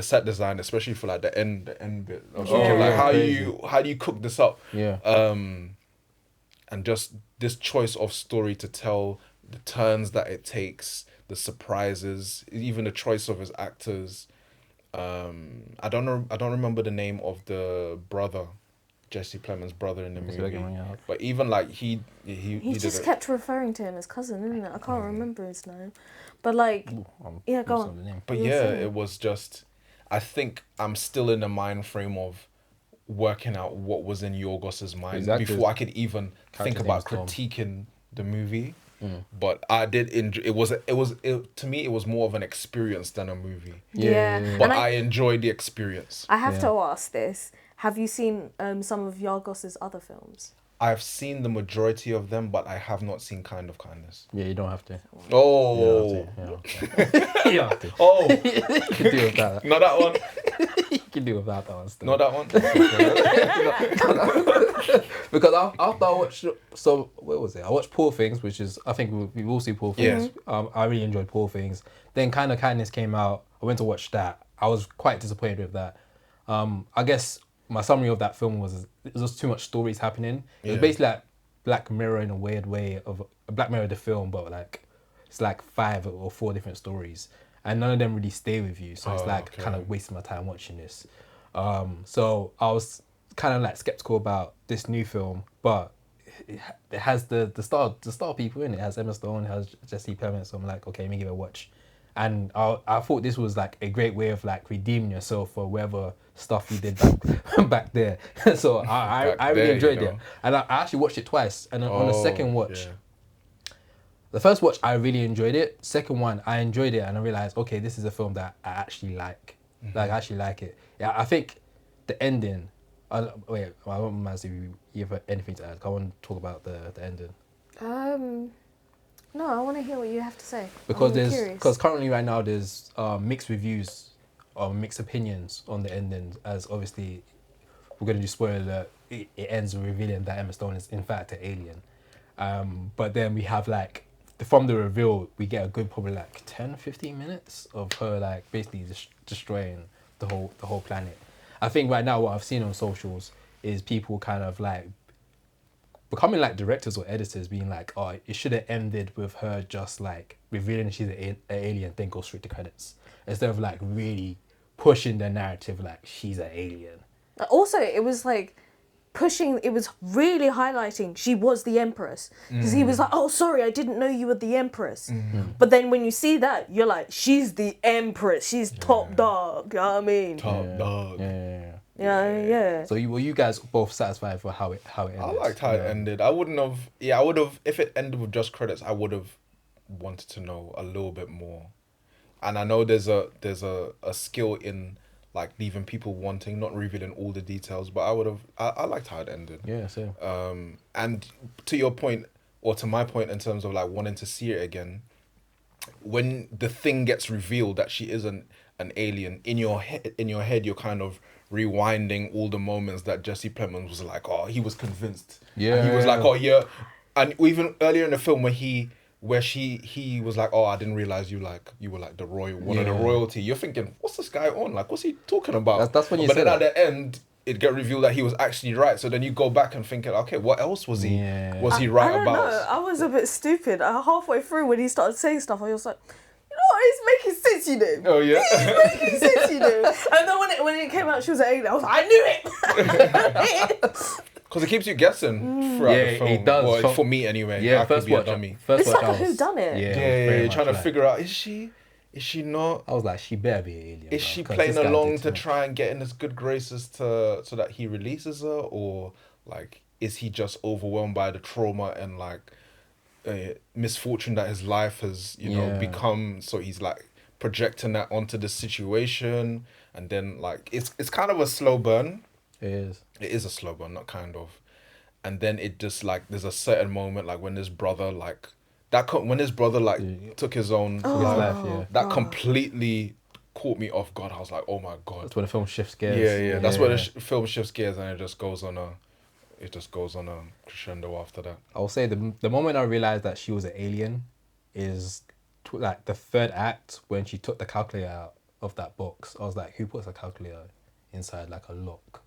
set design, especially for like the end bit. I was thinking like, how do you cook this up?
Yeah.
And just this choice of story to tell, the turns that it takes, the surprises, even the choice of his actors. I don't remember the name of the brother Jesse Plemons' brother in the
Let me see if I
movie.
can bring it up.
But even like he
He
did
just
it.
kept referring to him as cousin, isn't it? I can't remember his name. But like,
Ooh,
yeah, go
what's
on.
the name?
But
You were
yeah,
saying.
it was just. I think I'm still in the mind frame of working out what was in Yorgos's mind
Exactly.
before I could even think
Character's name
about
is Tom.
critiquing the movie. But I did enjoy. It to me. It was more of an experience than a movie.
Yeah.
But
And
I enjoyed the experience.
I have
Yeah.
to ask this. Have you seen some of Yargos's other films?
I've seen the majority of them, but I have not seen Kind of Kindness.
Yeah, you don't have to.
Oh,
You don't have to.
oh,
You can do without that.
not that one.
You can do without that one still.
Not that one.
Because after I watched, so where was it? I watched Poor Things, which is, I think we will see Poor Things. I really enjoyed Poor Things. Then Kind of Kindness came out. I went to watch that. I was quite disappointed with that. I guess my summary of that film was it was just too much stories happening. It was basically like Black Mirror in a weird way of Black Mirror the film, but like it's like 5 or 4 different stories, and none of them really stay with you. So it's like kind of wasting my time watching this. So I was kind of like skeptical about this new film, but it has the star people in it. It has Emma Stone, it has Jesse Plemons. So I'm like, okay, let me give it a watch. And I thought this was like a great way of like redeeming yourself for whatever stuff you did back there. So I really enjoyed it, and I actually watched it twice. And on the second watch, the first watch I really enjoyed it. Second one I enjoyed it, and I realized, okay, this is a film that I actually like. Like I actually like it. Yeah, I think the ending. Wait, I don't mind if you have anything to add. I want to talk about the ending.
No, I want to hear what you have to say.
Because currently right now there's mixed reviews or mixed opinions on the ending, as obviously we're going to do spoiler alert, it ends with revealing that Emma Stone is in fact an alien. But then we have like, from the reveal, we get a good probably like 10, 15 minutes of her like basically destroying the whole planet. I think right now what I've seen on socials is people kind of like becoming like directors or editors being like, oh, it should have ended with her just like revealing she's an alien, then go straight to credits, instead of like really pushing the narrative like she's an alien.
Also, it was like pushing, it was really highlighting she was the Empress. Because he was like, oh, sorry, I didn't know you were the Empress. But then when you see that, you're like, she's the Empress. She's top dog. You know what I mean?
Top dog.
Yeah.
So were you guys both satisfied for how it ended?
I liked how it ended. I would have, if it ended with just credits, I would have wanted to know a little bit more. And I know there's a skill in like leaving people wanting, not revealing all the details, but I liked how it ended.
Yeah, same.
And to your point, or to my point in terms of like wanting to see it again, when the thing gets revealed that she isn't an alien, in your head you're kind of rewinding all the moments that Jesse Plemons was like, oh, he was convinced.
Yeah.
And he was like, oh yeah. And even earlier in the film where he was like, oh, I didn't realize you were like the one of the royalty. You're thinking, what's this guy on? Like, what's he talking about?
That's when you
But
said
then at the end, it get revealed that he was actually right. So then you go back and thinking, okay, what else was he right
I don't
about?
know. I was a bit stupid. Halfway through when he started saying stuff, I was like, you know what? It's making sense, you know.
Oh yeah.
It's making sense, you know. And then when it came out, she was an alien. I was like, I knew it.
Because it keeps you guessing throughout the film.
It does.
Well, for me anyway.
Yeah,
I
first
could be a
watch.
dummy.
It's like a whodunit.
Yeah, you're trying to figure out, is she not?
I was like, she better be an alien.
Is she playing along to try and get in his good graces so that he releases her, or like is he just overwhelmed by the trauma and like misfortune that his life has become? So he's like projecting that onto the situation, and then like it's kind of a slow burn.
It
is a slow burn, not kind of. And then it just like there's a certain moment like when his brother like took his own life, that completely caught me off guard. I was like, oh my god.
That's when the film shifts gears.
Yeah. That's where the film shifts gears, and it just goes on a crescendo after that.
I'll say the moment I realized that she was an alien is like the third act, when she took the calculator out of that box. I was like, who puts a calculator inside like a lock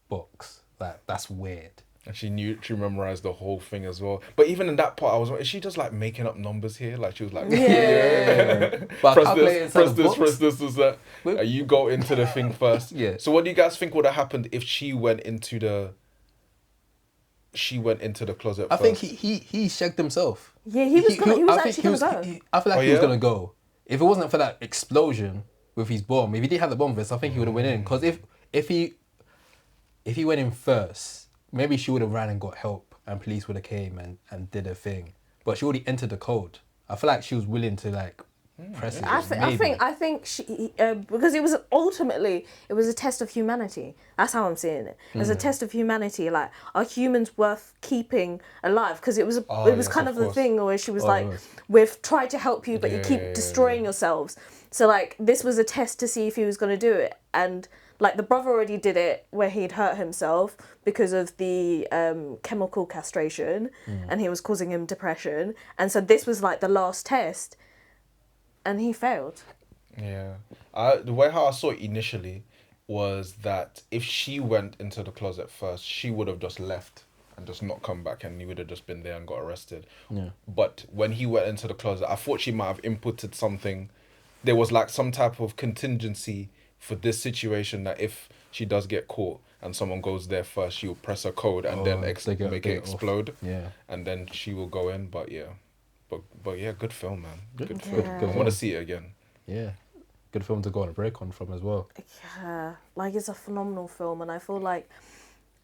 box? Like, that's weird.
And she memorized the whole thing as well. But even in that part, is she just like making up numbers here? Like she was like,
But
press this, that. You go into the thing first.
Yeah.
So what do you guys think would have happened if she went into the she went into the closet
I
first.
think he shagged himself.
Yeah, he was
I think
actually gonna go.
I feel like
Oh,
he was
yeah?
gonna go. If it wasn't for that explosion with his bomb, if he didn't have the bomb vest, I think he would have went in. Because if he went in first, maybe she would have ran and got help, and police would have came and did a thing. But she already entered the code. I feel like she was willing to like press it.
I think she because it was ultimately it was a test of humanity. That's how I'm seeing it. It was a test of humanity. Like, are humans worth keeping alive? Because it was
yes,
kind
of
of the
course.
thing where she was
Oh,
like,
yes.
we've tried to help you, but you keep
Yeah.
destroying yourselves. So like this was a test to see if he was going to do it. And like the brother already did it where he'd hurt himself because of the chemical castration, and he was causing him depression. And so this was like the last test. And he failed.
Yeah. The way how I saw it initially was that if she went into the closet first, she would have just left and just not come back, and he would have just been there and got arrested.
Yeah.
But when he went into the closet, I thought she might have inputted something. There was like some type of contingency for this situation that if she does get caught and someone goes there first, she'll press a code and then make
they
it
get off.
explode.
Yeah.
And then she will go in. But yeah. But yeah, good film, man. Good film.
Yeah.
Good
I want
film.
to see it again.
Yeah. Good film to go on a break on from as well.
Yeah, like it's a phenomenal film, and I feel like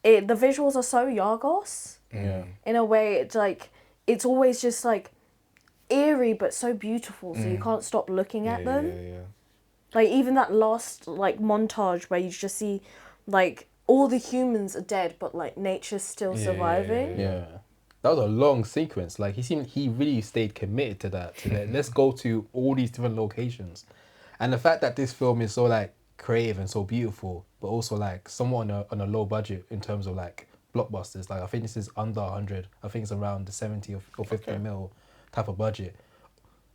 the visuals are so Yargos.
Yeah.
In a way, it's like it's always just like eerie but so beautiful, so you can't stop looking at them.
Yeah.
Like even that last like montage where you just see like all the humans are dead, but like nature's still surviving.
Yeah. That was a long sequence. Like he really stayed committed to that. Let's go to all these different locations. And the fact that this film is so like creative and so beautiful, but also like somewhat on a low budget in terms of like blockbusters. Like I think this is under 100. I think it's around the 70 or 50 mil type of budget.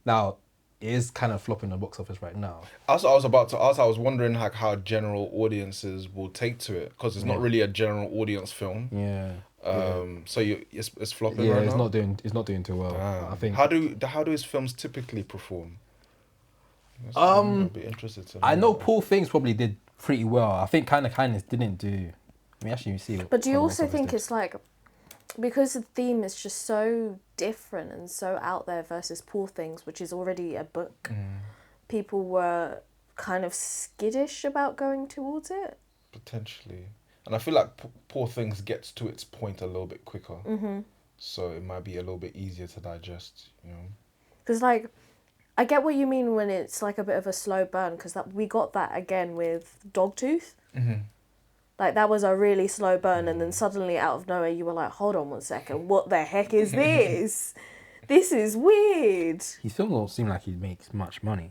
Now, it is kind of flopping the box office right now.
Also, I was about to ask. I was wondering like how general audiences will take to it, because it's not really a general audience film.
Yeah.
So it's flopping
Yeah,
right
it's
now.
not doing too well.
Damn.
I think.
How do his films typically perform? I'd be interested to know.
I know Poor Things probably did pretty well. I think Kind of Kindness didn't do. Let me actually see.
But do you
what the
also
box office
think
did.
it's like because the theme is just so different and so out there versus Poor Things, which is already a book, people were kind of skittish about going towards it?
Potentially, and I feel like Poor Things gets to its point a little bit quicker. So it might be a little bit easier to digest.
Because like I get what you mean when it's like a bit of a slow burn, because that we got that again with Dogtooth. Like that was a really slow burn, and then suddenly out of nowhere you were like, hold on one second, what the heck is this? This is weird.
His film don't seem like he makes much money.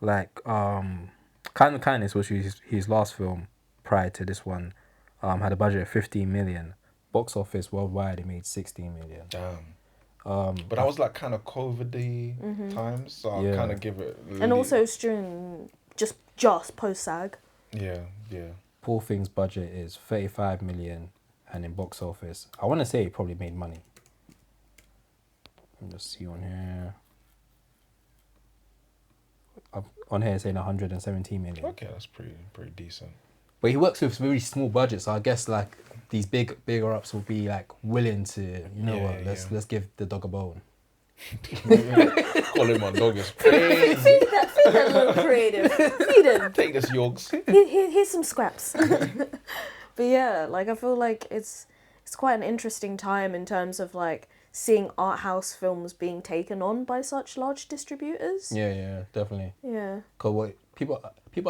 Like Kind of Kindness, which was his last film prior to this one, had a budget of 15 million. Box office worldwide, it made 16 million.
Damn. But I was like kind of COVID-y times, so I'll kind of give it.
And also it's during just post SAG.
Yeah.
Poor Things budget is 35 million, and in box office, I want to say it probably made money. Let me just see on here. On here it's saying 117 million.
Okay, that's pretty decent.
But he works with very small budgets, so I guess like these bigger ups will be like willing to, let's give the dog a bone.
Calling my dog is crazy.
Feed that little creative. Feed him.
Take this, yogs.
Here's some scraps. But yeah, like I feel like it's quite an interesting time in terms of like seeing art house films being taken on by such large distributors.
Yeah, definitely.
Yeah.
Cause what people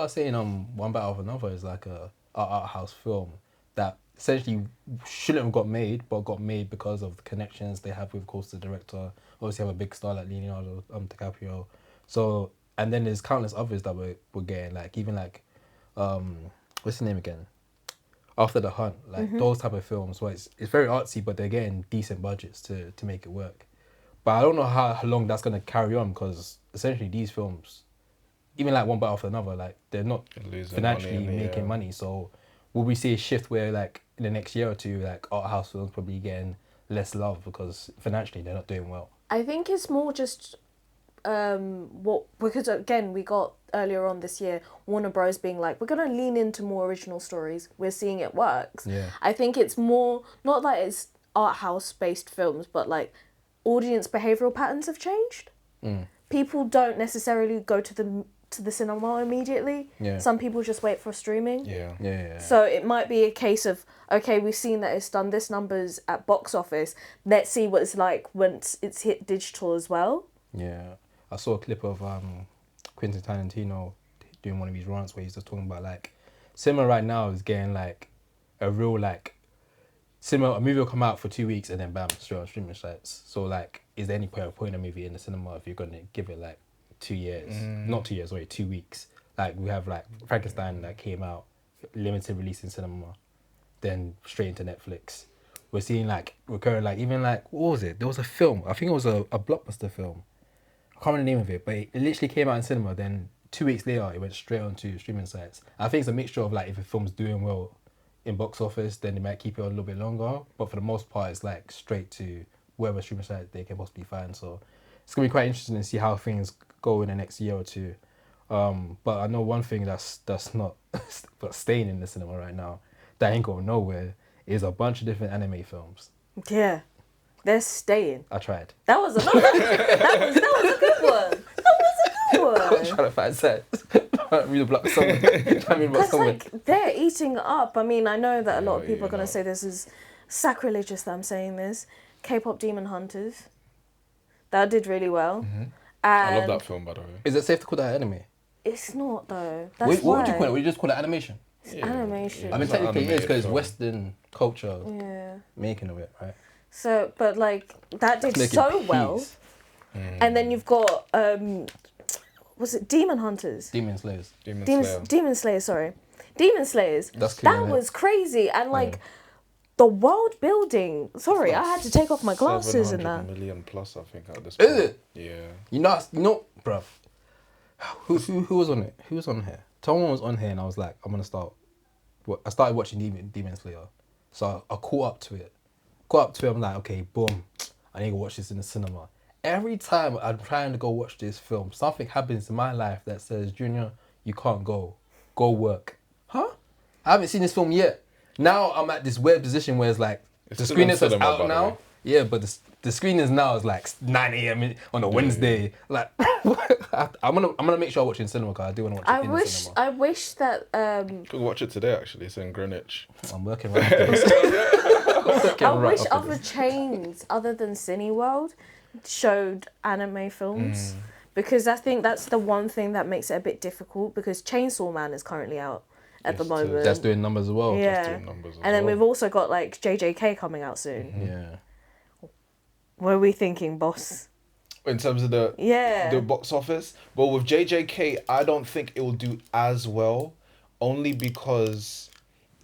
are saying One Battle of Another is like a art house film that essentially shouldn't have got made, but got made because of the connections they have with, of course, the director. Obviously, have a big star like Leonardo DiCaprio. So, and then there's countless others that we're getting, like even like, what's his name again? After the Hunt, like those type of films where it's very artsy, but they're getting decent budgets to make it work. But I don't know how long that's gonna carry on, because essentially these films, even like One Battle After Another, like they're not
Losing
financially
money,
making
yeah.
money. So will we see a shift where like in the next year or two, like art house films probably getting less love because financially they're not doing well?
I think it's more just because again we got earlier on this year Warner Bros being like, we're gonna lean into more original stories. We're seeing it works.
Yeah.
I think it's more not that it's art house based films, but like audience behavioral patterns have changed. People don't necessarily go to the cinema immediately.
Yeah.
Some people just wait for streaming.
Yeah.
So it might be a case of, okay, we've seen that it's done this numbers at box office. Let's see what it's like once it's hit digital as well.
Yeah. I saw a clip of Quentin Tarantino doing one of his rants where he's just talking about like cinema right now is getting like a real like cinema. A movie will come out for 2 weeks and then bam, straight on streaming sites. So like, is there any point of putting a movie in the cinema if you're gonna give it like 2 years? Not 2 years, sorry, 2 weeks. Like we have like Frankenstein that came out limited release in cinema, then straight into Netflix. We're seeing like recurring like even like what was it? There was a film. I think it was a blockbuster film. I can't remember the name of it, but it literally came out in cinema. Then 2 weeks later, it went straight onto streaming sites. I think it's a mixture of like if a film's doing well in box office, then they might keep it on a little bit longer. But for the most part, it's like straight to wherever streaming site they can possibly find. So it's gonna be quite interesting to see how things go in the next year or two. But I know one thing that's not but staying in the cinema right now that ain't going nowhere is a bunch of different anime films.
Yeah, they're staying.
I tried.
That was another. that was a good one. That was a good one.
I was trying to find sets. Read a block someone.
Because like they're eating up. I mean, I know that a lot of people are gonna
know.
say this is sacrilegious that I'm saying this. K-pop Demon Hunters. That did really well. And
I love that film, by the way.
Is it safe to call that anime?
It's not though. That's
What
why.
would you call it? Would you just call it animation?
It's animation.
I mean,
It's not
technically it is because
animated,
Western culture
Yeah.
making of it, right?
So, but like that did
Making
so
peace.
well. And then you've got was it Demon Hunters?
Demon Slayers.
Demon Slayer, sorry. Demon Slayers.
That's cool,
that
innit?
was crazy. And like the world building. Sorry, I had to take off my glasses and
700
that.
million plus, I think, at this point.
Is it?
Yeah.
You know, bruv. Who was on it? Who was on here? Someone was on here, and I was like, I'm gonna start. I started watching Demon Slayer, so I caught up to it. I'm like, okay, boom, I need to watch this in the cinema. Every time I'm trying to go watch this film, something happens in my life that says, Junior, you can't go. Go work. Huh? I haven't seen this film yet. Now I'm at this weird position where it's like,
It's
the
still
screening
in
is
cinema, by
out
the
now.
way.
Yeah, but the screening now is like 9 a.m. on a Wednesday. Like, I'm gonna make sure I watch it in cinema because I do want to watch it in the cinema.
I wish that
Could watch it today, actually. It's in Greenwich.
I'm working right after this.
I wish other chains other than Cineworld showed anime films because I think that's the one thing that makes it a bit difficult because Chainsaw Man is currently out at the
Yes,
moment.
That's doing numbers as well.
Yeah.
doing numbers as
And then
well.
we've also got like JJK coming out soon.
Yeah.
What are we thinking, boss?
In terms of the box office. But with JJK, I don't think it will do as well, only because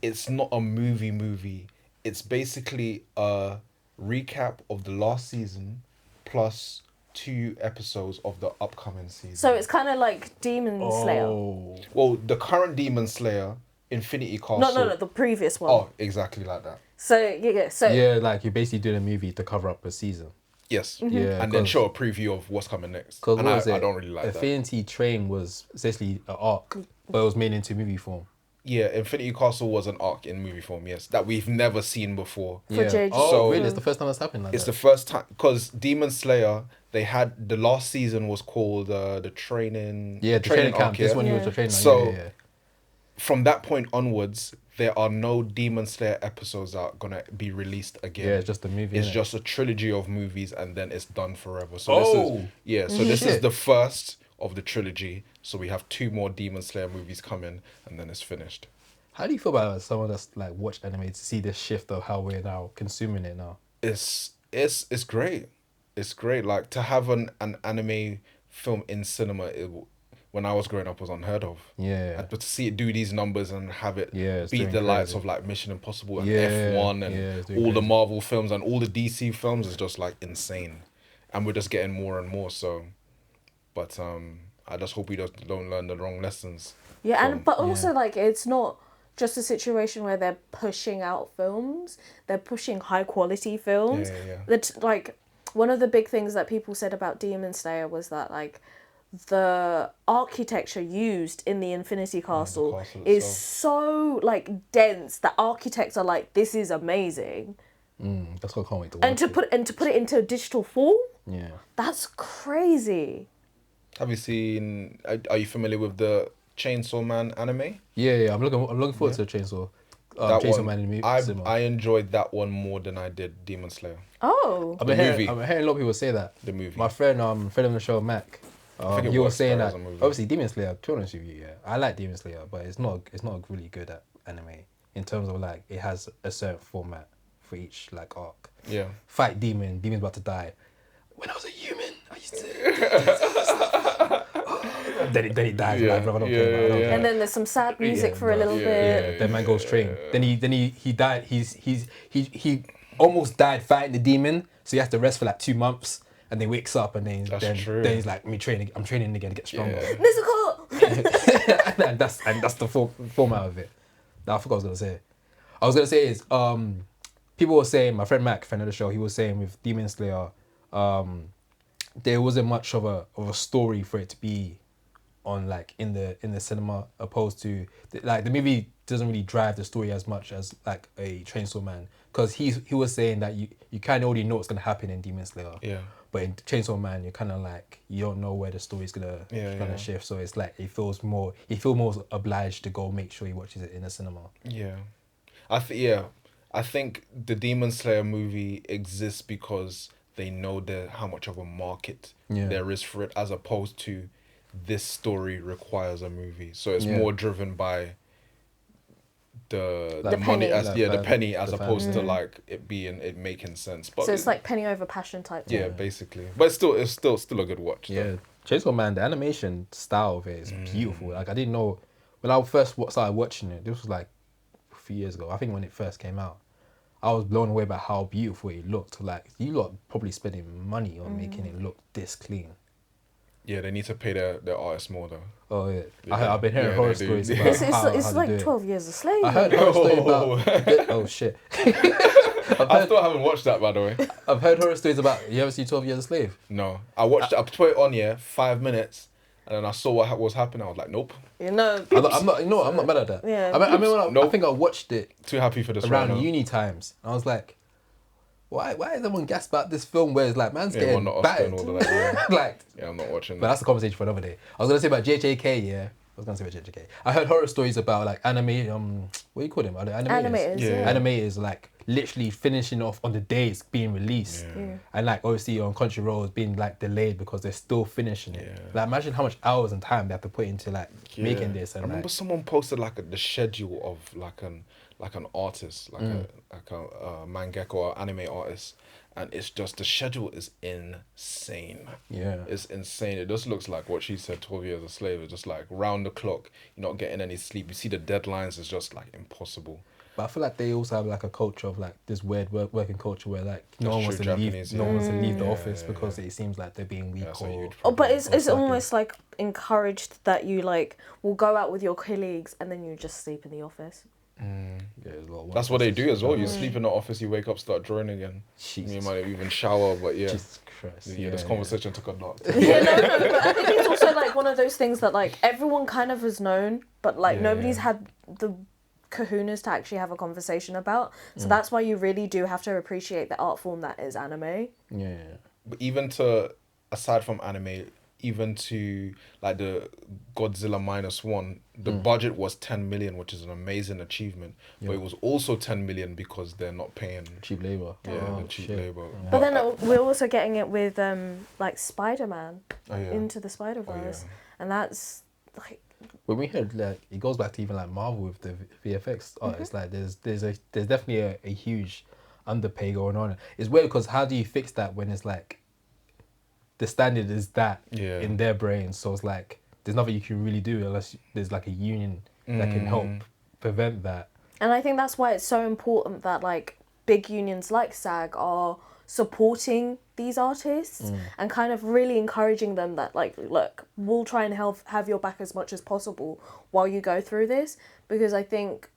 it's not a movie. It's basically a recap of the last season plus 2 episodes of the upcoming season.
So it's kind of like Demon Slayer.
Oh.
Well, the current Demon Slayer, Infinity Castle.
No, the previous one.
Oh, exactly like that.
So yeah, so
Yeah, like you're basically doing a movie to cover up a season.
Yes.
Mm-hmm.
Yeah.
And then show a preview of what's coming next.
Because
And I don't really like that.
Infinity Train was essentially an arc, but it was made into movie form.
Yeah, Infinity Castle was an arc in movie form, yes, that we've never seen before.
For
Yeah.
JJ.
Oh,
So-
really? It's the first time that's happened like
It's the
that.
first time, because Demon Slayer, they had, the last season was called the training...
Yeah, the training camp.
arc,
This
yeah?
one you was
Yeah.
the trainer.
So-
yeah.
From that point onwards, there are no Demon Slayer episodes that are going to be released again.
Yeah, it's just a movie.
It's
innit?
just a trilogy of movies and then it's done forever. So
Oh!
this is
Shit.
the first of the trilogy. So we have 2 more Demon Slayer movies coming and then it's finished.
How do you feel about someone that's like watched anime to see this shift of how we're now consuming it now?
It's great. It's great. Like to have an anime film in cinema, when I was growing up, was unheard of.
Yeah.
But to see it do these numbers and have it
Yeah, it's
beat
doing
the likes
crazy.
of like Mission Impossible and
Yeah,
F1
yeah,
and
it's doing
all the
crazy.
Marvel films and all the DC films is just like insane, and we're just getting more and more. So, but I just hope we don't learn the wrong lessons.
Yeah, and
from-
but also like it's not just a situation where they're pushing out films; they're pushing high quality films.
Yeah.
That like one of the big things that people said about Demon Slayer was that like the architecture used in the Infinity Castle
castle
is
itself.
so like dense. The architects are like, this is amazing.
That's what I can't wait to watch.
And to put it into a digital form,
Yeah.
that's crazy.
Have you seen? Are you familiar with the Chainsaw Man anime?
Yeah. I'm looking forward to the Chainsaw.
That
Chainsaw
one,
Man in the movie.
I enjoyed that one more than I did Demon Slayer.
Oh.
I've
The
been
movie.
hearing a lot of people say that.
The movie.
My friend of the show, Mac,
think it
he was
works
saying
better
that
as a movie.
obviously Demon Slayer. To be honest with you, yeah, I like Demon Slayer, but it's not really good at anime in terms of like it has a certain format for each like arc.
Yeah.
Fight demon's about to die. When I was a human, I used to. then he dies.
Yeah,
Like, bro, I don't
yeah,
care. I don't
yeah.
care.
And then there's some sad music
Yeah,
for a little
yeah,
bit.
Yeah, then man goes train. Then he died. He almost died fighting the demon, so he has to rest for like 2 months, and then wakes up, and then then he's like, I'm training again to get stronger.
Yeah.
Musical.
and that's the format of it. Now, I forgot what I was gonna say. I was gonna say is people were saying, my friend Mac, friend of the show, he was saying with Demon Slayer, there wasn't much of a story for it to be on like in the cinema, opposed to like the movie doesn't really drive the story as much as like a Chainsaw Man, because he was saying that you kind of already know what's gonna happen in Demon Slayer.
Yeah.
But in Chainsaw Man, you're kind of like, you don't know where the story's gonna shift, so it's like he feels more obliged to go make sure he watches it in the cinema.
Yeah. I think the Demon Slayer movie exists because they know how much of a market there is for it, as opposed to this story requires a movie. So it's more driven by the money
penny.
the penny as opposed to
Mm.
like it making sense. But
So it's like penny over passion type thing.
yeah, basically. But it's still a good watch.
Yeah,
Though.
Chainsaw Man, the animation style of it is beautiful. Like I didn't know when I first started watching it. This was like a few years ago. I think when it first came out, I was blown away by how beautiful it looked. Like you lot probably spending money on making it look this clean.
Yeah, they need to pay their artists more though.
Oh yeah,
Yeah,
I've been hearing
yeah,
horror
they do.
stories about
It's
how
like
they do it.
12 Years a Slave.
I heard horror stories about. Oh shit!
I still haven't watched that, by the way.
I've heard horror stories about. You ever see 12 Years a Slave?
No, I watched. I put it on 5 minutes, and then I saw what was happening. I was like, nope.
You know.
I'm not. You know what? I'm not mad at that.
Yeah.
I mean, I
Nope.
think I watched it
Too happy for this
around
right now.
uni times. And I was like, why is everyone gassed about this film where it's like man's
Yeah,
getting
well, not Oscar and
battered?
all of that. Yeah,
Like,
yeah, I'm not watching
but
that.
that's a conversation for another day. I was gonna say about JJK. Yeah, I was gonna say about JJK. I heard horror stories about like anime. What do you call them? Are they animators?
Animators,
Yeah.
Animators like literally finishing off on the day it's being released,
Yeah.
and like obviously on Crunchyroll it's being like delayed because they're still finishing it.
Yeah.
Like imagine how much hours and time they have to put into like making this.
I
And
remember
like,
someone posted like the schedule of like an artist, like a mangaka or anime artist, and it's just the schedule is insane.
yeah.
It's insane. It just looks like what she said, 12 Years a Slave. It's just like round the clock. You're not getting any sleep. You see the deadlines. It's just like impossible.
But I feel like they also have like a culture of like this weird working culture where like no
That's
one wants
true,
to leave,
Japanese,
no one wants to leave the
Yeah,
office
yeah,
because it seems like they're being weak
That's a
or.
huge
Oh, but it's
slacking.
almost like encouraged that you like will go out with your colleagues and then you just sleep in the office.
Yeah, there's a lot of
That's what they do as well. You
Mm.
sleep in the office, you wake up, start drawing again.
Jesus.
You might even shower, but yeah.
Jesus Christ.
Yeah, this conversation took a lot.
Yeah, no, but I think it's also like one of those things that like everyone kind of has known, but like
Yeah,
nobody's
yeah.
had the kahunas to actually have a conversation about. So that's why you really do have to appreciate the art form that is anime.
Yeah.
But aside from anime, even to like the Godzilla -1, the budget was 10 million, which is an amazing achievement. But it was also 10 million because they're not paying.
Cheap labor.
Yeah,
Oh,
the cheap
shit.
labor.
But then we're also getting it with like Spider-Man
Oh, yeah.
Into the Spider-Verse, and that's like
When we heard like it goes back to even like Marvel with the VFX artists, like there's definitely a huge underpay going on. It's weird because how do you fix that when it's like the standard is that in their brains, so it's like there's nothing you can really do unless there's like a union that can help prevent that.
And I think that's why it's so important that like big unions like SAG are supporting these artists and kind of really encouraging them that like, look, we'll try and have your back as much as possible while you go through this, because I think,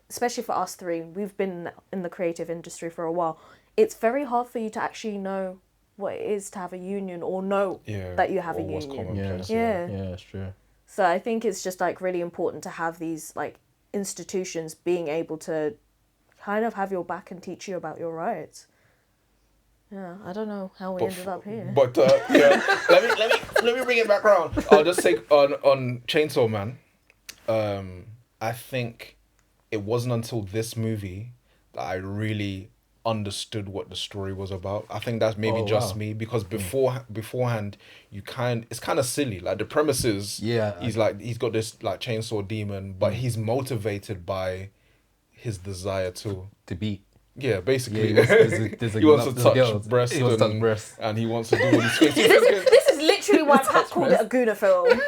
especially for us three, we've been in the creative industry for a while. It's very hard for you to actually know what it is to have a union or know that you have a
what's
union.
commonplace,
Yeah.
Yeah, that's true.
So I think it's just like really important to have these like institutions being able to kind of have your back and teach you about your rights. Yeah, I don't know how we ended up here.
But yeah, let me bring it back around. I'll just say on Chainsaw Man. I think it wasn't until this movie that I really understood what the story was about. I think that's maybe just me, because beforehand it's kind of silly. Like the premise is he's got this like chainsaw demon, but he's motivated by his desire to
beat.
Yeah, basically.
He
wants to touch breast and he wants to do all these things.
This is literally why Pat called it a Guna film.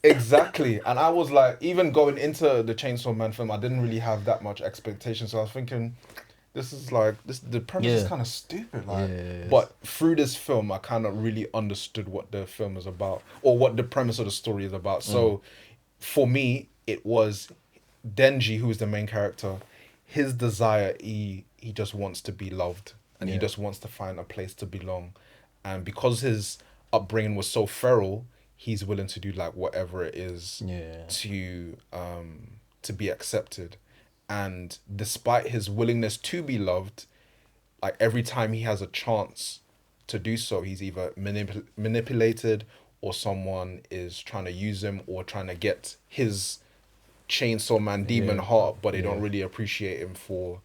Exactly. And I was like, even going into the Chainsaw Man film, I didn't really have that much expectation. So I was thinking, the premise is kind of stupid. But through this film, I kind of really understood what the film is about, or what the premise of the story is about. So for me, it was Denji, who is the main character. His desire, he just wants to be loved, and he just wants to find a place to belong. And because his upbringing was so feral, he's willing to do like whatever it is to be accepted. And despite his willingness to be loved, like every time he has a chance to do so, he's either manipulated, or someone is trying to use him or trying to get his Chainsaw Man demon heart, but they don't really appreciate him for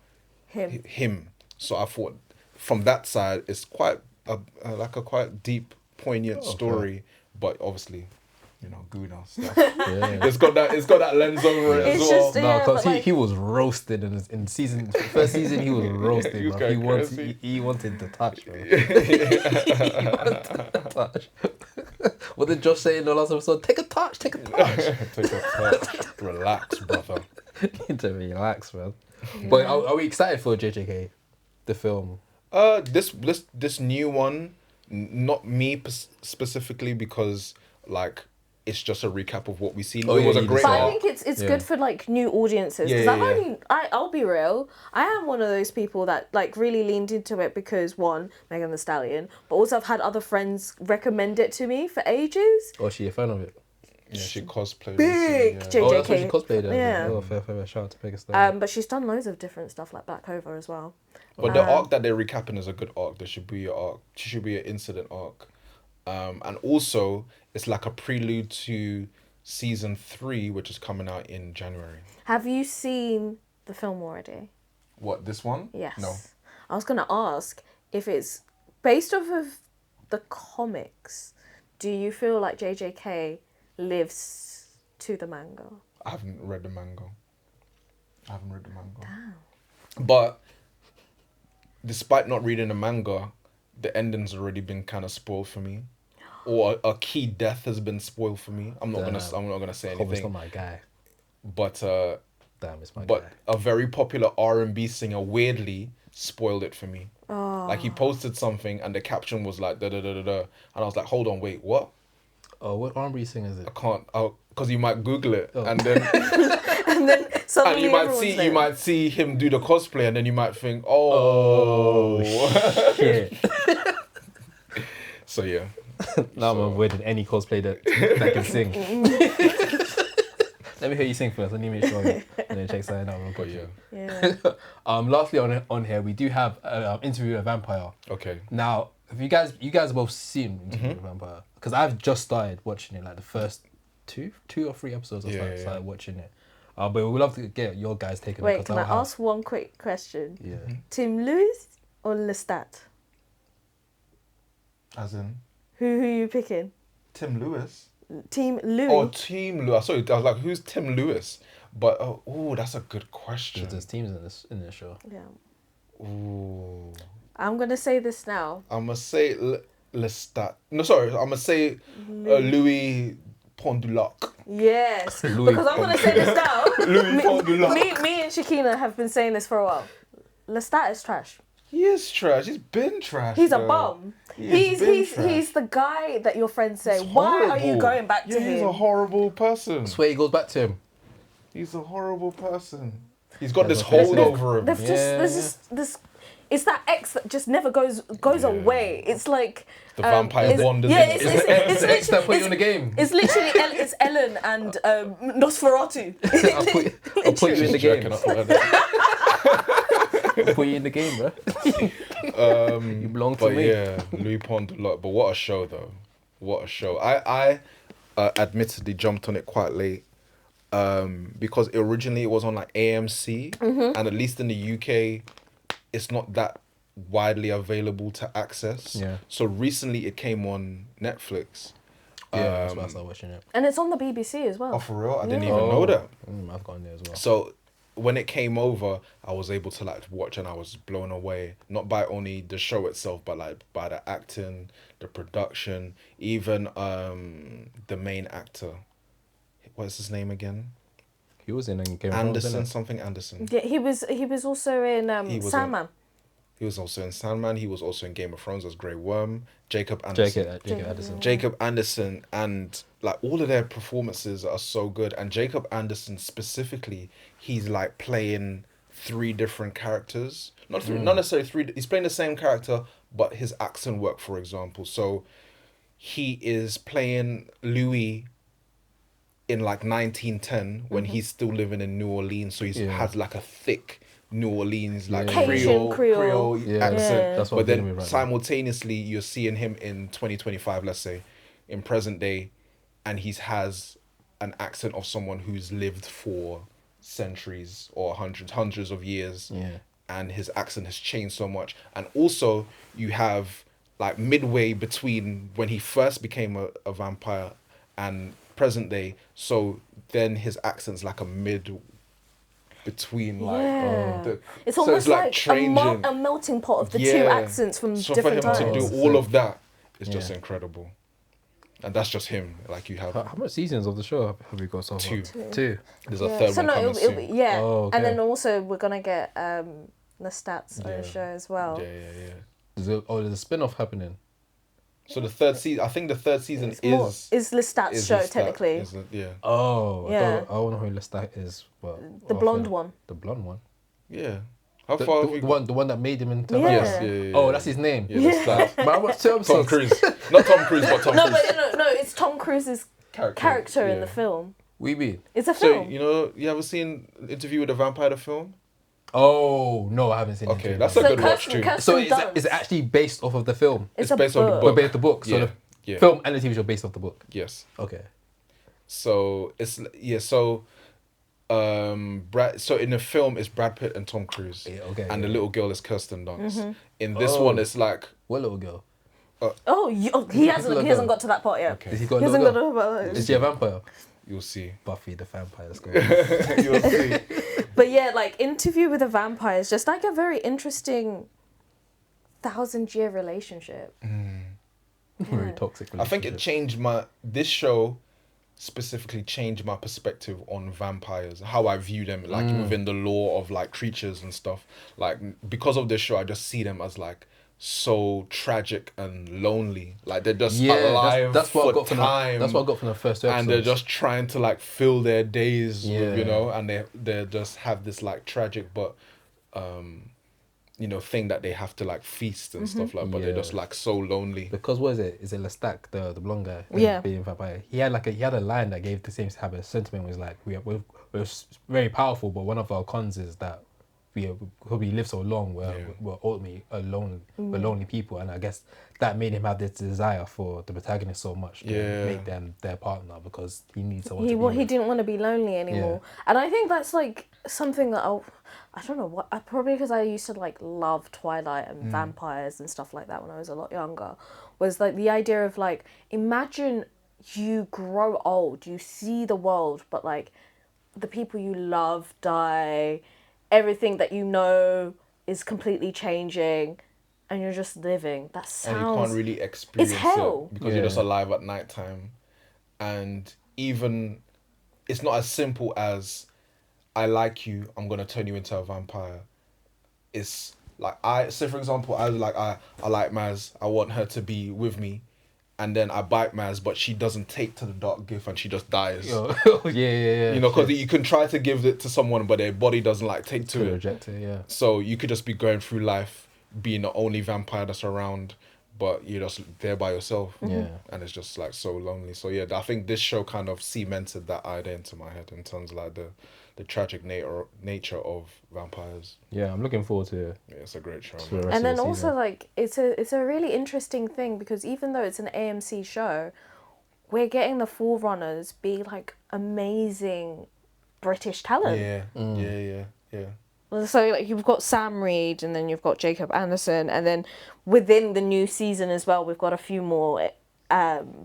him. So I thought from that side, it's quite a quite deep, poignant story, but obviously, Guna stuff. It's got that lens over it as well.
Because he was roasted in first season. He was roasted. He wanted to touch, bro. He wanted to touch. What did Josh say in the last episode? Take a touch. Take a touch.
Relax, brother.
You need to relax, man. But are we excited for JJK, the film?
This new one, not me specifically, because like it's just a recap of what we've seen. It was a great.
But I think it's good for like new audiences, because I'll be real. I am one of those people that like really leaned into it because one, Megan Thee Stallion, but also I've had other friends recommend it to me for ages.
Oh, she a fan of it?
Yeah, she cosplayed.
Big JJK.
Oh, that's what she cosplayed.
Yeah.
Oh, fair. Shout out to Megan Thee Stallion.
But she's done loads of different stuff like Black Clover as well.
But the arc that they're recapping is a good arc. There should be an arc. She should be an incident arc. And also it's like a prelude to season 3, which is coming out in January.
Have you seen the film already?
What, this one?
Yes.
No.
I was gonna ask if it's based off of the comics. Do you feel like JJK lives to the manga?
I haven't read the manga.
Damn.
But despite not reading the manga, the ending's already been kind of spoiled for me, or a key death has been spoiled for me. I'm not gonna say anything.
It's not my guy.
But
damn, it's my
guy.
But
a very popular R&B singer weirdly spoiled it for me. Oh. Like he posted something and the caption was like da da da da da, and I was like, hold on, wait, what?
Oh, what R&B singer is it?
I can't. Because you might Google it and then
and then suddenly
you might see him do the cosplay, and then you might think, oh
shit.
So yeah.
Now I'm avoiding any cosplay that can sing. Let me hear you sing first. Let me make sure and then check something out.
But yeah.
Lastly on here, we do have an interview with a vampire.
Okay. Now,
have you guys have both seen Interview with a Vampire? Because I've just started watching it, like the first two or three episodes. I started watching it. But we'd love to get your guys' take on it.
Wait, can I ask one quick question?
Yeah.
Team Louis or Lestat?
As in?
Who you picking?
Tim Lewis.
Team Louis.
Oh, Team Louis. Sorry, I was like, who's Tim Lewis? But that's a good question.
There's teams in this show.
Yeah.
Ooh.
I'm gonna say this now.
I'm gonna say Lestat. No, sorry. I'm gonna say Louis Pondulac.
Yes, because I'm gonna say this now.
Louis Pondulac.
Me and Shakina have been saying this for a while. Lestat is trash.
He is trash. He's been trash.
He's a bum. He's the guy that your friends say, why are you going back to him?
He's a horrible person.
I swear he goes back to him.
He's a horrible person. He's got this hold over him.
This. It's that X that just never goes away. It's like
the vampire bond.
It's X that put you in the game.
It's literally it's Ellen and Nosferatu.
I'll put you in the game. Put you in the game, bro. You belong to
But
me.
yeah, Louis Pond a lot. But what a show though! What a show! I admittedly jumped on it quite late. Because originally it was on like AMC, and at least in the UK, it's not that widely available to access.
Yeah.
So recently it came on Netflix.
Yeah, that's why I started watching it.
And it's on the BBC as well.
Oh, for real? I didn't
Yeah.
even know that.
I've gone there as well.
So when it came over, I was able to like watch, and I was blown away. Not by only the show itself, but like by the acting, the production, even the main actor. What's his name again?
He was in Game of Thrones,
Anderson,
wasn't
something Anderson.
Yeah, he was also in
He was
Sandman.
He was also in Sandman. He was also in Game of Thrones as Grey Worm. Jacob Anderson.
Jacob Addison.
Jacob Anderson, and like all of their performances are so good. And Jacob Anderson specifically, he's like playing 3 different characters. Not necessarily 3. He's playing the same character, but his accent work, for example. So he is playing Louis in like 1910 when he's still living in New Orleans. So he has like a thick New Orleans like
Cajun Creole.
accent.
Yeah. That's what
But
I'm dealing
then
with right now.
simultaneously you're seeing him in 2025, let's say, in present day, and he has an accent of someone who's lived for centuries or hundreds of years.
Yeah.
And his accent has changed so much. And also you have like midway between when he first became a vampire and present day, so then his accent's like a mid between like
Yeah. It's almost
like
like
changing.
a melting pot of the two
Yeah.
accents from
So
different
for him
times.
to do all of that is just
Yeah.
incredible, and that's just him. Like you have
How much seasons of the show have we got so far?
2.
Two.
There's a third
So
one
no,
coming
it'll
soon.
be, yeah.
Oh, okay.
And then also we're gonna get the stats on
Yeah.
the show as well.
Yeah.
There's a spin-off happening.
So the third season, I think the third season
It's more,
is
Lestat's show
Lestat,
technically.
yeah.
Oh,
Yeah.
I don't know who Lestat is. But
The blonde one.
The blonde one.
Yeah. How
The,
far
the,
have you
the one that made him into.
Yeah.
Yes, yeah.
Oh, that's his name.
Yeah, Lestat.
Man, I watched two
Tom
episodes.
Cruise. Not Tom Cruise, but Tom
No,
Cruise.
but no, it's Tom Cruise's character in
yeah.
the film.
We be.
It's a
So,
film.
you know, you ever seen Interview with the Vampire, the film?
Oh no, I haven't seen it.
Okay, that's a
So
good watch too.
Kirsten
So is
Dunst.
it actually based off of the film?
It's
It's based on the
book.
book.
Based off the book. So
Yeah,
the
yeah.
film and the TV show based off the book.
Yes.
Okay.
So it's Brad. So in the film, it's Brad Pitt and Tom Cruise.
Yeah, okay,
And the
yeah.
little girl is Kirsten Dunst.
Mm-hmm.
In this
Oh.
one, it's like
What little girl?
He hasn't got to that part yet.
Okay.
Has he got
He
a
hasn't
little
got
girl?
to that.
Is she a vampire?
you'll see.
Buffy the Vampire. Let's go.
You'll see.
But yeah, like Interview with a Vampire is just like a very interesting 1,000-year relationship.
Very toxic.
I think it changed this show specifically changed my perspective on vampires, how I view them, like within the lore of like creatures and stuff. Like because of this show, I just see them as like so tragic and lonely. Like they're just alive
that's what I
for
got from
time.
that's what I got from the first two
and
episodes.
they're just trying to like fill their days with, you
Yeah.
know, and they just have this like tragic but you know thing that they have to like feast and stuff like, but they're
Yeah.
just like so lonely.
Because what is it? Is it Lestat, the blonde guy?
Yeah.
Being vampire. He had a line that gave the same type of sentiment. Was like we're very powerful, but one of our cons is that we live so long. We're ultimately alone. We're lonely people, and I guess that made him have this desire for the protagonist so much to make them their partner because he needs someone. to be
He
with.
didn't want to be lonely anymore. And I think that's like something that I don't know what, probably because I used to like love Twilight and vampires and stuff like that when I was a lot younger, was like the idea of like, imagine you grow old, you see the world, but like the people you love die, everything that you know is completely changing, and you're just living. That sounds...
And you can't really experience
hell.
it because you're just alive at nighttime. And even it's not as simple as I like you, I'm gonna turn you into a vampire. It's like for example, I like Maz, I want her to be with me, and then I bite Maz, but she doesn't take to the dark gift and she just dies.
yeah.
You know, because you can try to give it to someone, but their body doesn't like take to
To
it.
reject it, yeah.
So you could just be going through life being the only vampire that's around, but you're just there by yourself.
Yeah.
And it's just like so lonely. So yeah, I think this show kind of cemented that idea into my head in terms of like the tragic nature of vampires.
Yeah, I'm looking forward to
Yeah, it's a great show.
to the
Man.
rest
And
of
then
the
also
season.
like it's a really interesting thing because even though it's an AMC show, we're getting the forerunners be like amazing British talent.
Yeah.
So like you've got Sam Reed and then you've got Jacob Anderson and then within the new season as well we've got a few more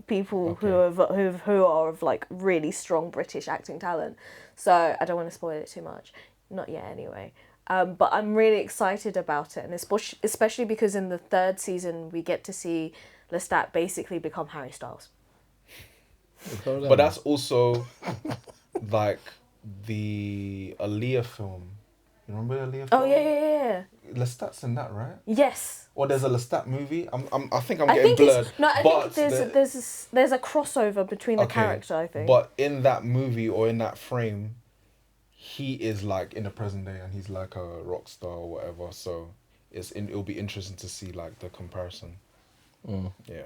people who are of like really strong British acting talent. So I don't want to spoil it too much, not yet anyway. But I'm really excited about it, and especially because in the third season we get to see Lestat basically become Harry Styles.
But that's also like the Aaliyah film. You remember the Aaliyah film?
Oh yeah.
Lestat's in that, right?
Yes.
Or there's a Lestat movie. I think I'm
I
getting
think
blurred.
I think there's a crossover between the character. I think.
But in that movie or in that frame, he is like in the present day and he's like a rock star or whatever. So it'll be interesting to see like the comparison. Yeah.